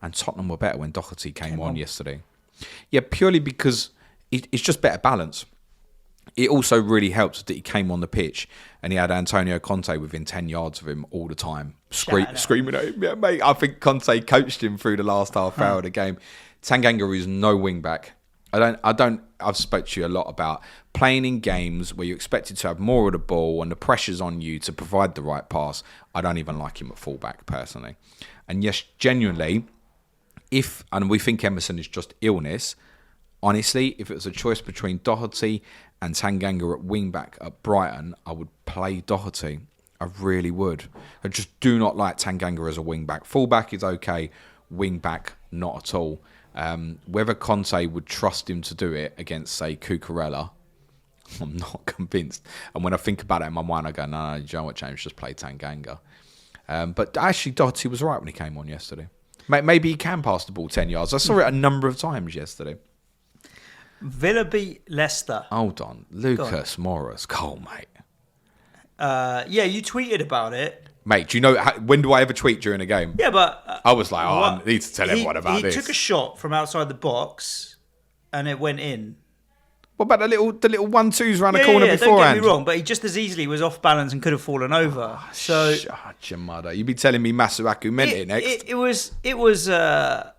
Speaker 2: And Tottenham were better when Doherty came on yesterday. Yeah, purely because it's just better balance. It also really helps that he came on the pitch and he had Antonio Conte within 10 yards of him all the time, screaming at him. Yeah, mate, I think Conte coached him through the last half hour of the game. Tanganga is no wing back. I've spoke to you a lot about playing in games where you're expected to have more of the ball and the pressure's on you to provide the right pass. I don't even like him at fullback personally. And yes, genuinely, and we think Emerson is just illness, honestly, if it was a choice between Doherty and Tanganga at wing-back at Brighton, I would play Doherty. I really would. I just do not like Tanganga as a wing-back. Full-back is okay. Wing-back, not at all. Whether Conte would trust him to do it against, say, Cucurella, I'm not convinced. And when I think about it in my mind, I go, no, you know what, James, just play Tanganga. But actually, Doherty was right when he came on yesterday. Maybe he can pass the ball 10 yards. I saw it a number of times yesterday.
Speaker 1: Villa beat Leicester.
Speaker 2: Hold on. Lucas Moura's goal, mate.
Speaker 1: Yeah, you tweeted about it.
Speaker 2: Mate, do you know, when do I ever tweet during a game?
Speaker 1: Yeah, but...
Speaker 2: I was like, I need to tell everyone about this.
Speaker 1: He took a shot from outside the box and it went in.
Speaker 2: What about the little 1-2s around the corner beforehand?
Speaker 1: Don't get me wrong, but he just as easily was off balance and could have fallen over.
Speaker 2: Shut your mother. You'd be telling me Masuaku meant it next.
Speaker 1: It was a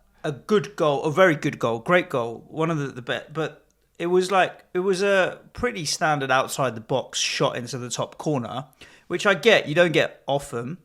Speaker 1: good goal, a very good goal, great goal, one of the best. But it was a pretty standard outside the box shot into the top corner, which I get. You don't get often,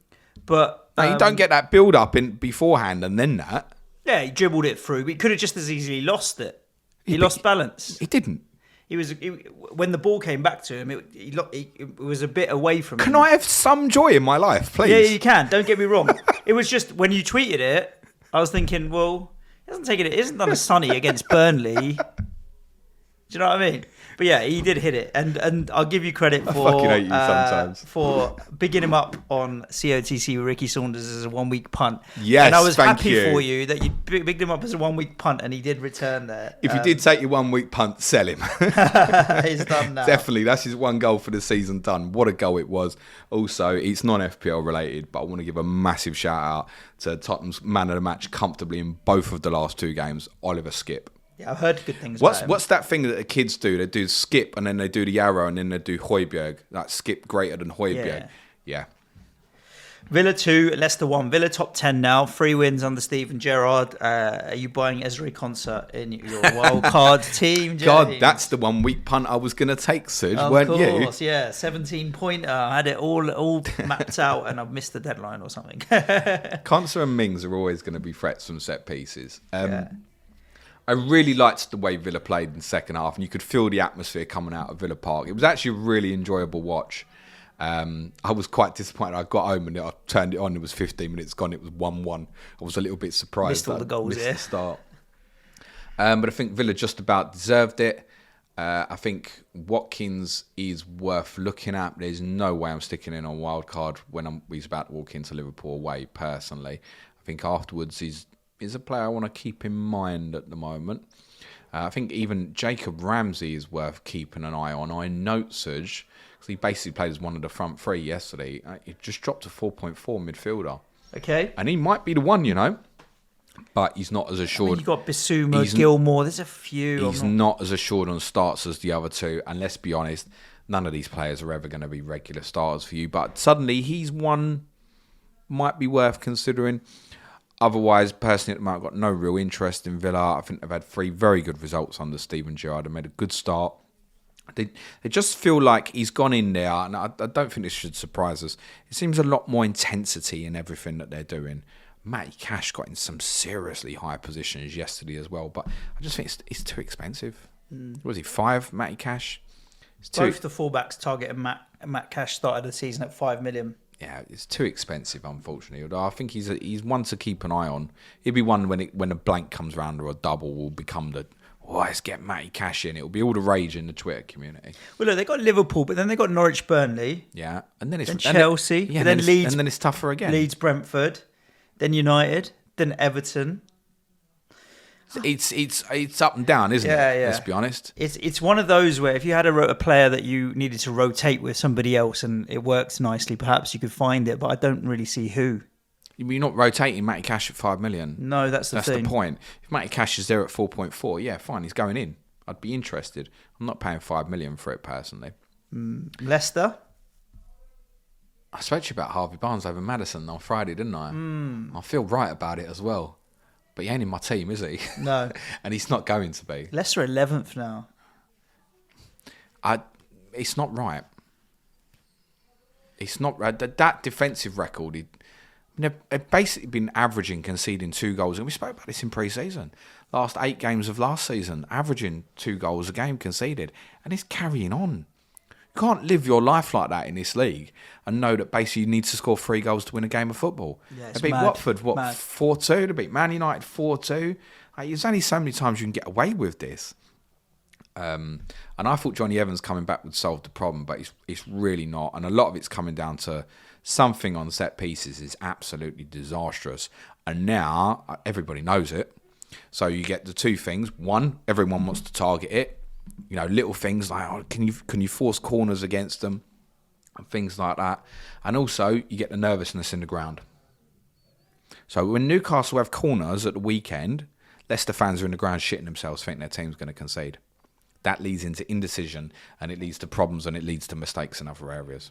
Speaker 1: but
Speaker 2: no, you don't get that build up in beforehand and then that.
Speaker 1: Yeah, he dribbled it through, but he could have just as easily lost it. He lost balance.
Speaker 2: He didn't.
Speaker 1: When the ball came back to him, it was a bit away from him.
Speaker 2: Can I have some joy in my life, please?
Speaker 1: Yeah, you can. Don't get me wrong. It was just when you tweeted it, I was thinking, well, it isn't done a sunny against Burnley. Do you know what I mean? But yeah, he did hit it, and I'll give you credit for
Speaker 2: I fucking hate you sometimes.
Speaker 1: For bigging him up on COTC with Ricky Saunders as a 1 week punt.
Speaker 2: Yes,
Speaker 1: and I was
Speaker 2: thank
Speaker 1: happy
Speaker 2: you.
Speaker 1: for you that you bigged him up as a 1 week punt, and he did return there.
Speaker 2: If you did take your 1 week punt, sell him.
Speaker 1: He's done now.
Speaker 2: Definitely, that's his one goal for the season done. What a goal it was. Also, it's non-FPL related, but I want to give a massive shout out to Tottenham's man of the match comfortably in both of the last 2 games, Oliver Skip.
Speaker 1: Yeah, I've heard good things about him.
Speaker 2: What's that thing that the kids do? They do skip and then they do the arrow and then they do Højbjerg. Like skip greater than Højbjerg. Yeah.
Speaker 1: Villa 2, Leicester 1. Villa top 10 now. 3 wins under Steven Gerrard. Are you buying Ezri Concert in your Wildcard team, James?
Speaker 2: God, that's the 1 week punt I was going to take, Suj, weren't you?
Speaker 1: Of course, yeah. 17-pointer. I had it all mapped out and I've missed the deadline or something.
Speaker 2: Concert and Mings are always going to be threats from set pieces. I really liked the way Villa played in the second half, and you could feel the atmosphere coming out of Villa Park. It was actually a really enjoyable watch. I was quite disappointed. I got home and I turned it on. It was 15 minutes gone. It was 1-1. I was a little bit surprised.
Speaker 1: Missed all the goals,
Speaker 2: the start. But I think Villa just about deserved it. I think Watkins is worth looking at. There's no way I'm sticking in on Wildcard when he's about to walk into Liverpool away, personally. I think afterwards he's a player I want to keep in mind at the moment. I think even Jacob Ramsey is worth keeping an eye on. I note Suj, because he basically played as one of the front 3 yesterday. He just dropped to 4.4 midfielder.
Speaker 1: Okay.
Speaker 2: And he might be the one, but he's not as assured.
Speaker 1: You've got Bissouma, Gilmore, there's a few.
Speaker 2: He's not as assured on starts as the other 2. And let's be honest, none of these players are ever going to be regular starters for you. But suddenly he's one might be worth considering. Otherwise, personally, at the moment, I've got no real interest in Villa. I think they've had 3 very good results under Steven Gerrard and made a good start. They just feel like he's gone in there, and I don't think this should surprise us. It seems a lot more intensity in everything that they're doing. Matty Cash got in some seriously high positions yesterday as well, but I just think it's too expensive. What was he, 5, Matty Cash?
Speaker 1: Both the fullbacks targeting Matt Cash started the season at 5 million.
Speaker 2: Yeah, it's too expensive, unfortunately. Although I think he's one to keep an eye on. He'll be one when a blank comes round or a double will become let's get Matty Cash in. It'll be all the rage in the Twitter community.
Speaker 1: Well, look, they got Liverpool, but then they got Norwich, Burnley.
Speaker 2: Yeah, and then it's
Speaker 1: Chelsea, then Leeds,
Speaker 2: and then it's tougher again.
Speaker 1: Leeds, Brentford, then United, then Everton.
Speaker 2: It's up and down, isn't it?
Speaker 1: Yeah.
Speaker 2: Let's be honest.
Speaker 1: It's one of those where if you had a player that you needed to rotate with somebody else and it works nicely, perhaps you could find it. But I don't really see who.
Speaker 2: You're not rotating Matty Cash at 5 million.
Speaker 1: No, that's the thing.
Speaker 2: That's the point. If Matty Cash is there at 4.4, yeah, fine, he's going in. I'd be interested. I'm not paying 5 million for it personally.
Speaker 1: Leicester.
Speaker 2: I spoke to you about Harvey Barnes over Maddison on Friday, didn't I? I feel right about it as well. But he ain't in my team, is he?
Speaker 1: No.
Speaker 2: And he's not going to be.
Speaker 1: Leicester 11th now.
Speaker 2: It's not right. It's not right. That defensive record, they've basically been averaging conceding 2 goals. And we spoke about this in pre-season. Last 8 games of last season, averaging 2 goals a game conceded. And it's carrying on. You can't live your life like that in this league and know that basically you need to score 3 goals to win a game of football.
Speaker 1: Yeah,
Speaker 2: they beat
Speaker 1: mad.
Speaker 2: Watford,
Speaker 1: Mad.
Speaker 2: 4-2. They beat Man United 4-2. There's only so many times you can get away with this. And I thought Johnny Evans coming back would solve the problem, but it's really not. And a lot of it's coming down to something on set pieces is absolutely disastrous. And now everybody knows it. So you get the 2 things. One, everyone wants to target it. You know, little things like, can you force corners against them and things like that. And also, you get the nervousness in the ground. So when Newcastle have corners at the weekend, Leicester fans are in the ground shitting themselves, thinking their team's going to concede. That leads into indecision, and it leads to problems, and it leads to mistakes in other areas.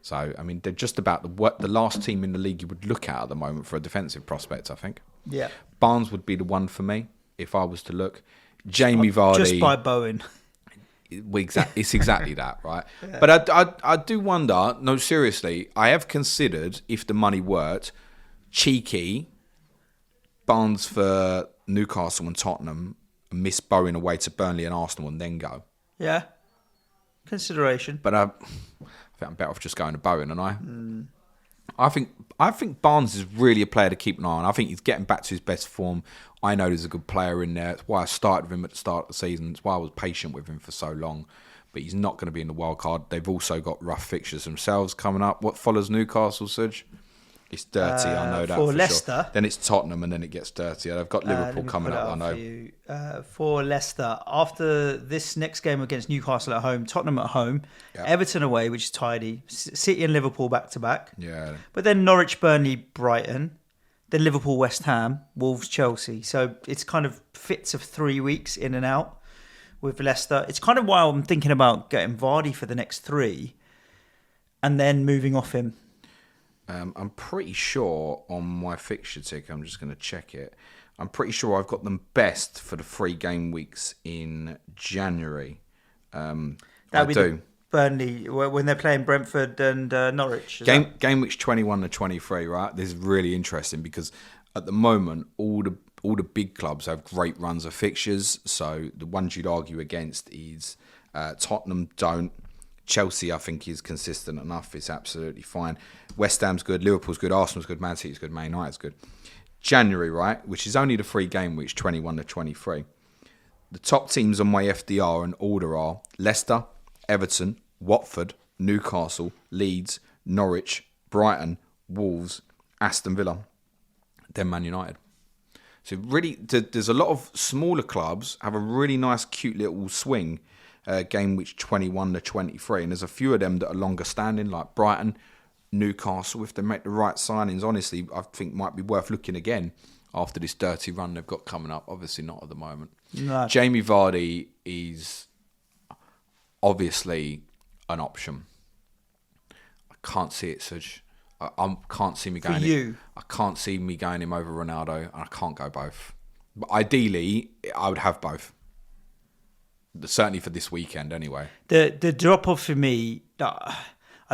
Speaker 2: So, I mean, they're just about the last team in the league you would look at the moment for a defensive prospect, I think.
Speaker 1: Yeah.
Speaker 2: Barnes would be the one for me, if I was to look. Jamie Vardy.
Speaker 1: Just by Bowen.
Speaker 2: It's exactly that, right? Yeah. But I do wonder, no, seriously, I have considered, if the money worked, cheeky, Barnes for Newcastle and Tottenham, miss Bowen away to Burnley and Arsenal and then go.
Speaker 1: Yeah. Consideration.
Speaker 2: But I think I'm better off just going to Bowen, and I think Barnes is really a player to keep an eye on. I think he's getting back to his best form. I know there's a good player in there. That's why I started with him at the start of the season. That's why I was patient with him for so long. But he's not going to be in the wild card. They've also got rough fixtures themselves coming up. What follows Newcastle, Suj? It's dirty, I know that for
Speaker 1: Leicester.
Speaker 2: Sure. Then it's Tottenham, and then it gets dirty. They've got Liverpool coming up, I know.
Speaker 1: For Leicester, after this next game against Newcastle at home, Tottenham at home, Everton away, which is tidy, City and Liverpool back-to-back.
Speaker 2: Yeah.
Speaker 1: But then Norwich, Burnley, Brighton, then Liverpool, West Ham, Wolves, Chelsea. So it's kind of fits of 3 weeks in and out with Leicester. It's kind of why I'm thinking about getting Vardy for the next 3 and then moving off him.
Speaker 2: I'm pretty sure on my fixture tick, I'm just going to check it. I'm pretty sure I've got them best for the 3 game weeks in January.
Speaker 1: That'll be Burnley when they're playing Brentford and Norwich.
Speaker 2: Game weeks 21 to 23, right? This is really interesting because at the moment all the big clubs have great runs of fixtures. So the ones you'd argue against is Tottenham don't. Chelsea, I think, is consistent enough. It's absolutely fine. West Ham's good. Liverpool's good. Arsenal's good. Man City's good. Man United's good. January, right, which is only the 3 game weeks, 21 to 23. The top teams on my FDR and order are Leicester, Everton, Watford, Newcastle, Leeds, Norwich, Brighton, Wolves, Aston Villa, then Man United. So really, there's a lot of smaller clubs have a really nice, cute little swing. Game week 21 to 23, and there's a few of them that are longer standing, like Brighton, Newcastle. If they make the right signings, honestly, I think might be worth looking again after this dirty run they've got coming up. Obviously not at the moment. No. Jamie Vardy is obviously an option. I can't see it, Suj. I can't see me going.
Speaker 1: For you,
Speaker 2: I can't see me going him over Ronaldo, and I can't go both. But ideally, I would have both. Certainly for this weekend, anyway.
Speaker 1: The drop off for me, I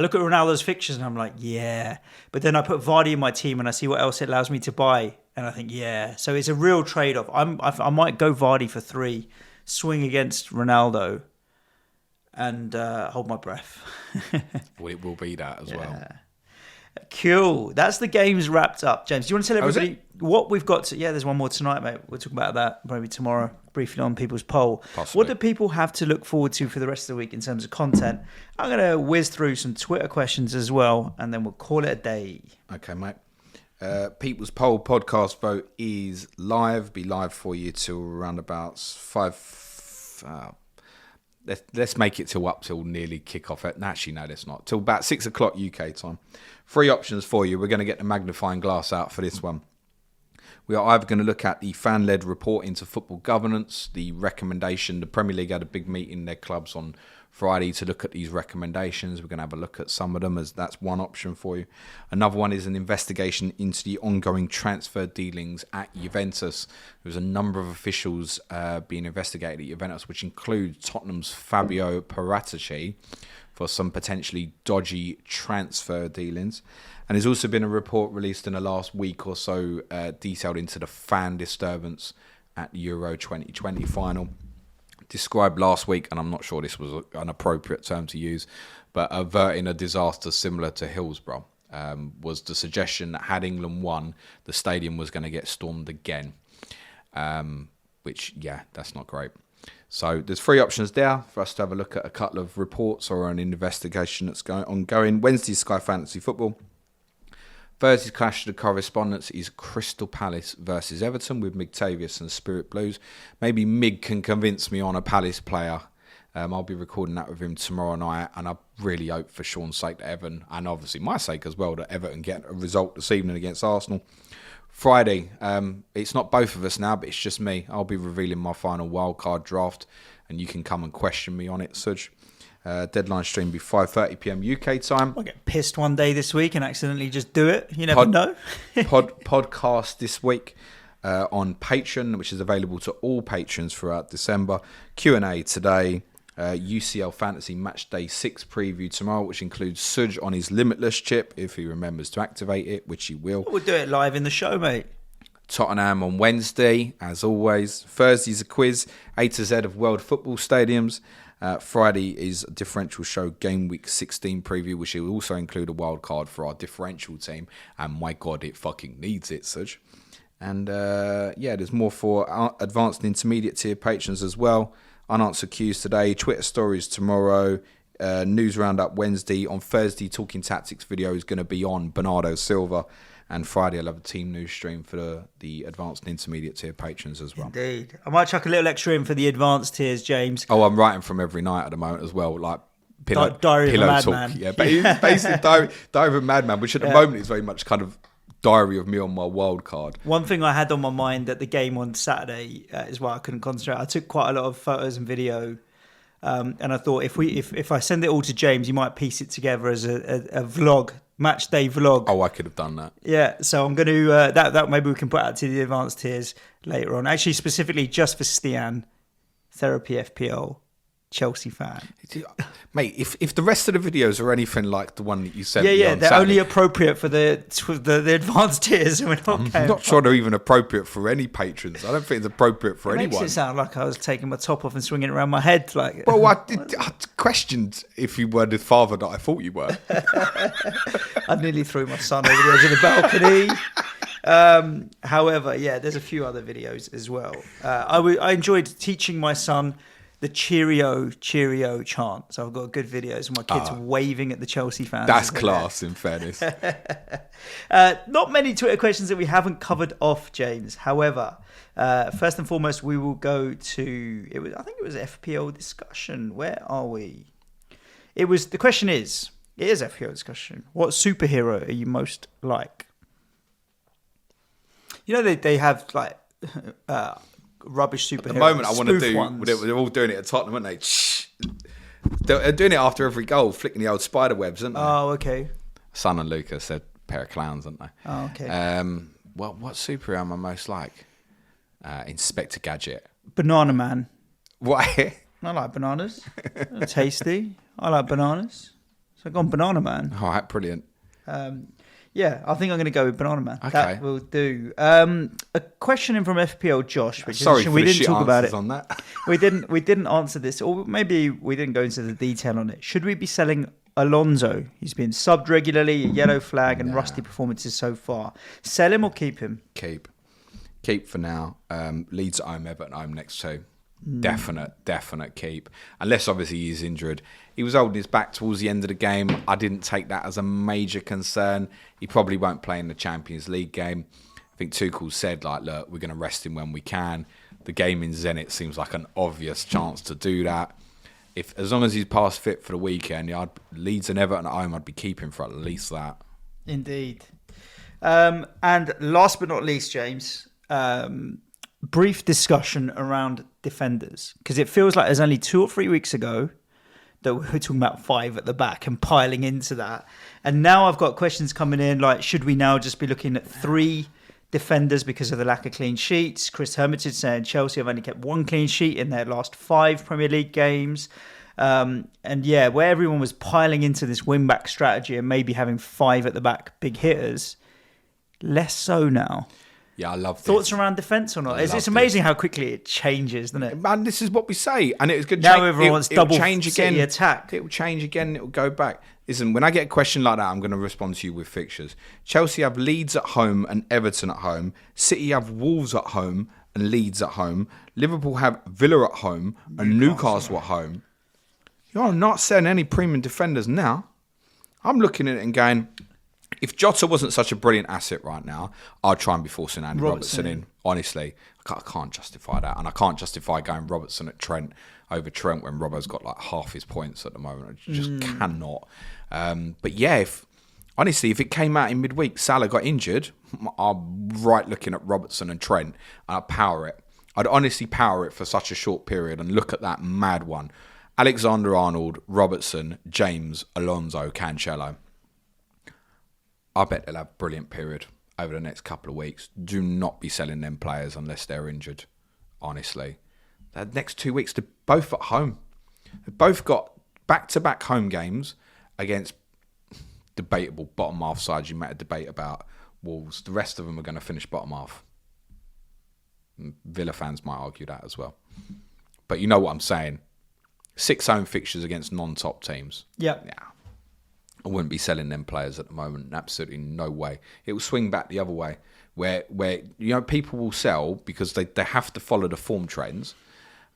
Speaker 1: look at Ronaldo's fixtures and I'm like, yeah. But then I put Vardy in my team and I see what else it allows me to buy, and I think, yeah. So it's a real trade off. I might go Vardy for 3, swing against Ronaldo, and hold my breath.
Speaker 2: Well, it will be that as well.
Speaker 1: Cool. That's the games wrapped up. James, do you want to tell everybody what we've got to... Yeah, there's one more tonight, mate. We'll talk about that maybe tomorrow, briefly on people's poll. Possibly. What do people have to look forward to for the rest of the week in terms of content? I'm going to whiz through some Twitter questions as well, and then we'll call it a day.
Speaker 2: Okay, mate. People's Poll podcast vote is live. Be live for you till around about 5... let's make it up till nearly kick-off. Actually, no, let's not. Till about 6 o'clock UK time. 3 options for you. We're going to get the magnifying glass out for this one. We are either going to look at the fan-led report into football governance, the recommendation. The Premier League had a big meeting in their clubs on Friday to look at these recommendations. We're going to have a look at some of them, as that's one option for you. Another one is an investigation into the ongoing transfer dealings at Juventus. There's a number of officials being investigated at Juventus, which include Tottenham's Fabio Paratici for some potentially dodgy transfer dealings. And there's also been a report released in the last week or so detailed into the fan disturbance at the Euro 2020 final. Described last week, and I'm not sure this was an appropriate term to use, but averting a disaster similar to Hillsborough was the suggestion that had England won, the stadium was going to get stormed again, which, yeah, that's not great. So there's 3 options there for us to have a look at a couple of reports or an investigation that's ongoing. Wednesday, Sky Fantasy Football. Thursday's clash of the correspondents is Crystal Palace versus Everton with Migtavius and Spirit Blues. Maybe Mig can convince me on a Palace player. I'll be recording that with him tomorrow night, and I really hope for Sean's sake that Everton, and obviously my sake as well, that Everton get a result this evening against Arsenal. Friday, it's not both of us now, but it's just me. I'll be revealing my final wildcard draft, and you can come and question me on it, Suj. Deadline stream will be 5:30 p.m. UK time.
Speaker 1: I'll get pissed one day this week and accidentally just do it. You never know.
Speaker 2: Podcast this week on Patreon, which is available to all patrons throughout December. Q&A today. UCL Fantasy Match Day 6 preview tomorrow, which includes Suj on his Limitless chip, if he remembers to activate it, which he will.
Speaker 1: We'll do it live in the show, mate.
Speaker 2: Tottenham on Wednesday, as always. Thursday's a quiz, A to Z of World Football Stadiums. Friday is a differential show, Gameweek 16 preview, which will also include a wild card for our differential team. And my God, it fucking needs it, Suj. And there's more for advanced and intermediate tier patrons as well. Unanswered Qs today, Twitter stories tomorrow, news roundup Wednesday. On Thursday, Talking Tactics video is going to be on Bernardo Silva. And Friday, I'll have a team news stream for the advanced and intermediate tier patrons as well.
Speaker 1: Indeed. I might chuck a little extra in for the advanced tiers, James.
Speaker 2: Oh, I'm writing from every night at the moment as well, like
Speaker 1: Diary of a Madman.
Speaker 2: Yeah, but it's basically Diary of a Madman, which at the moment is very much kind of diary of me on my wild card.
Speaker 1: One thing I had on my mind at the game on Saturday is why I couldn't concentrate. I took quite a lot of photos and video, and I thought if I send it all to James, he might piece it together as a vlog. Match day vlog.
Speaker 2: Oh, I could have done that.
Speaker 1: Yeah, so I'm going to that maybe we can put out to the advanced tiers later on. Actually, specifically just for Stian, Therapy FPL, Chelsea fan.
Speaker 2: Mate, if the rest of the videos are anything like the one that you sent me on
Speaker 1: they're
Speaker 2: Saturday,
Speaker 1: only appropriate for the advanced tiers. And
Speaker 2: I'm not sure they're even appropriate for any patrons. I don't think it's appropriate for anyone.
Speaker 1: It makes it sound like I was taking my top off and swinging it around my head. Like,
Speaker 2: well, I questioned if you were the father that I thought you were.
Speaker 1: I nearly threw my son over the edge of the balcony. However, there's a few other videos as well. I enjoyed teaching my son the cheerio chant. So I've got good videos of my kids waving at the Chelsea fans.
Speaker 2: That's class, in fairness.
Speaker 1: Not many Twitter questions that we haven't covered off, James. However, first and foremost, we will go to I think it was FPL discussion. Where are we? It is FPL discussion. What superhero are you most like? You know they have like rubbish superheroes.
Speaker 2: At the moment, I want to do.
Speaker 1: Ones.
Speaker 2: They're all doing it at Tottenham, aren't they? They're doing it after every goal, flicking the old spider webs, aren't they?
Speaker 1: Oh, okay.
Speaker 2: Son and Lucas, they're a pair of clowns, aren't they?
Speaker 1: Oh, okay.
Speaker 2: What superhero am I most like? Inspector Gadget.
Speaker 1: Banana Man.
Speaker 2: Why?
Speaker 1: I like bananas. They're tasty. I like bananas. So I've gone Banana Man.
Speaker 2: All right, brilliant.
Speaker 1: I think I'm going to go with Banana Man.
Speaker 2: Okay.
Speaker 1: That will do. A question in from FPL Josh, which
Speaker 2: Sorry
Speaker 1: is
Speaker 2: for
Speaker 1: we
Speaker 2: the
Speaker 1: didn't
Speaker 2: shit
Speaker 1: talk about it.
Speaker 2: on that.
Speaker 1: We didn't answer this, or maybe we didn't go into the detail on it. Should we be selling Alonso? He's been subbed regularly, a yellow flag, and rusty performances so far. Sell him or keep him?
Speaker 2: Keep for now. Leeds at home, Everton at home next two. Definite keep. Unless obviously he's injured. He was holding his back towards the end of the game. I didn't take that as a major concern. He probably won't play in the Champions League game. I think Tuchel said, like, look, we're going to rest him when we can. The game in Zenit seems like an obvious chance to do that. As long as he's past fit for the weekend, Leeds and Everton at home, I'd be keeping for at least that.
Speaker 1: Indeed. And last but not least, James, brief discussion around defenders, because it feels like there's only 2 or 3 weeks ago that we were talking about 5 at the back and piling into that. And now I've got questions coming in like, should we now just be looking at 3 defenders because of the lack of clean sheets? Chris Hermitage saying Chelsea have only kept 1 clean sheet in their last 5 Premier League games. And yeah, where everyone was piling into this wing-back strategy and maybe having 5 at the back big hitters, less so now.
Speaker 2: Yeah, I love this.
Speaker 1: Thoughts around defence or not? It's amazing how quickly it changes, isn't it?
Speaker 2: Man, this is what we say. And it's good.
Speaker 1: Now everyone's double
Speaker 2: change again.
Speaker 1: Attack.
Speaker 2: It will change again. It will go back. Listen, when I get a question like that, I'm going to respond to you with fixtures. Chelsea have Leeds at home and Everton at home. City have Wolves at home and Leeds at home. Liverpool have Villa at home and Newcastle at home. You're not selling any premium defenders now. I'm looking at it and going, if Jota wasn't such a brilliant asset right now, I'd try and be forcing Andy Robertson in. Honestly, I can't justify that. And I can't justify going Robertson at Trent over Trent when Robbo's got like half his points at the moment. I just cannot. But yeah, if it came out in midweek, Salah got injured, I'm right looking at Robertson and Trent, and I'd power it. I'd honestly power it for such a short period and look at that mad one. Alexander-Arnold, Robertson, James, Alonso, Cancelo. I bet they'll have a brilliant period over the next couple of weeks. Do not be selling them players unless they're injured, honestly. The next 2 weeks, they're both at home. They've both got back-to-back home games against debatable bottom half sides. You might debate about Wolves. The rest of them are going to finish bottom half. Villa fans might argue that as well. But you know what I'm saying. 6 home fixtures against non-top teams.
Speaker 1: Yeah.
Speaker 2: I wouldn't be selling them players at the moment. Absolutely no way. It will swing back the other way, where people will sell because they have to follow the form trends,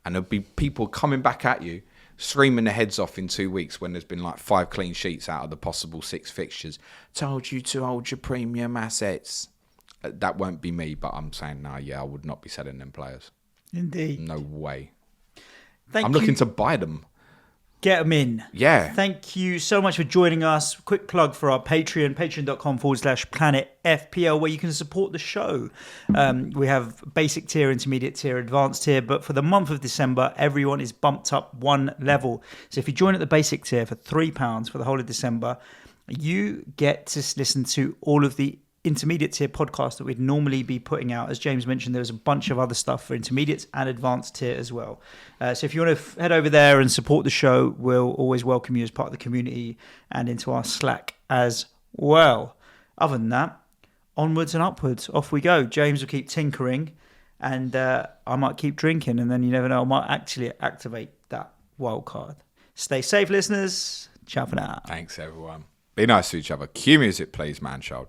Speaker 2: and there'll be people coming back at you, screaming their heads off in 2 weeks when there's been like 5 clean sheets out of the possible 6 fixtures. Told you to hold your premium assets. That won't be me, but I'm saying I would not be selling them players.
Speaker 1: Indeed.
Speaker 2: No way.
Speaker 1: I'm
Speaker 2: looking to buy them.
Speaker 1: Get them in.
Speaker 2: Yeah.
Speaker 1: Thank you so much for joining us. Quick plug for our Patreon, patreon.com/Planet FPL, where you can support the show. We have basic tier, intermediate tier, advanced tier, but for the month of December, everyone is bumped up 1 level. So if you join at the basic tier for £3 for the whole of December, you get to listen to all of the intermediate tier podcast that we'd normally be putting out. As James mentioned, there's a bunch of other stuff for intermediates and advanced tier as well. So if you want to head over there and support the show, we'll always welcome you as part of the community and into our Slack as well. Other than that, onwards and upwards, off we go. James will keep tinkering and I might keep drinking, and then you never know, I might actually activate that wildcard. Stay safe, listeners. Ciao for now.
Speaker 2: Thanks, everyone. Be nice to each other. Cue music, please, man child.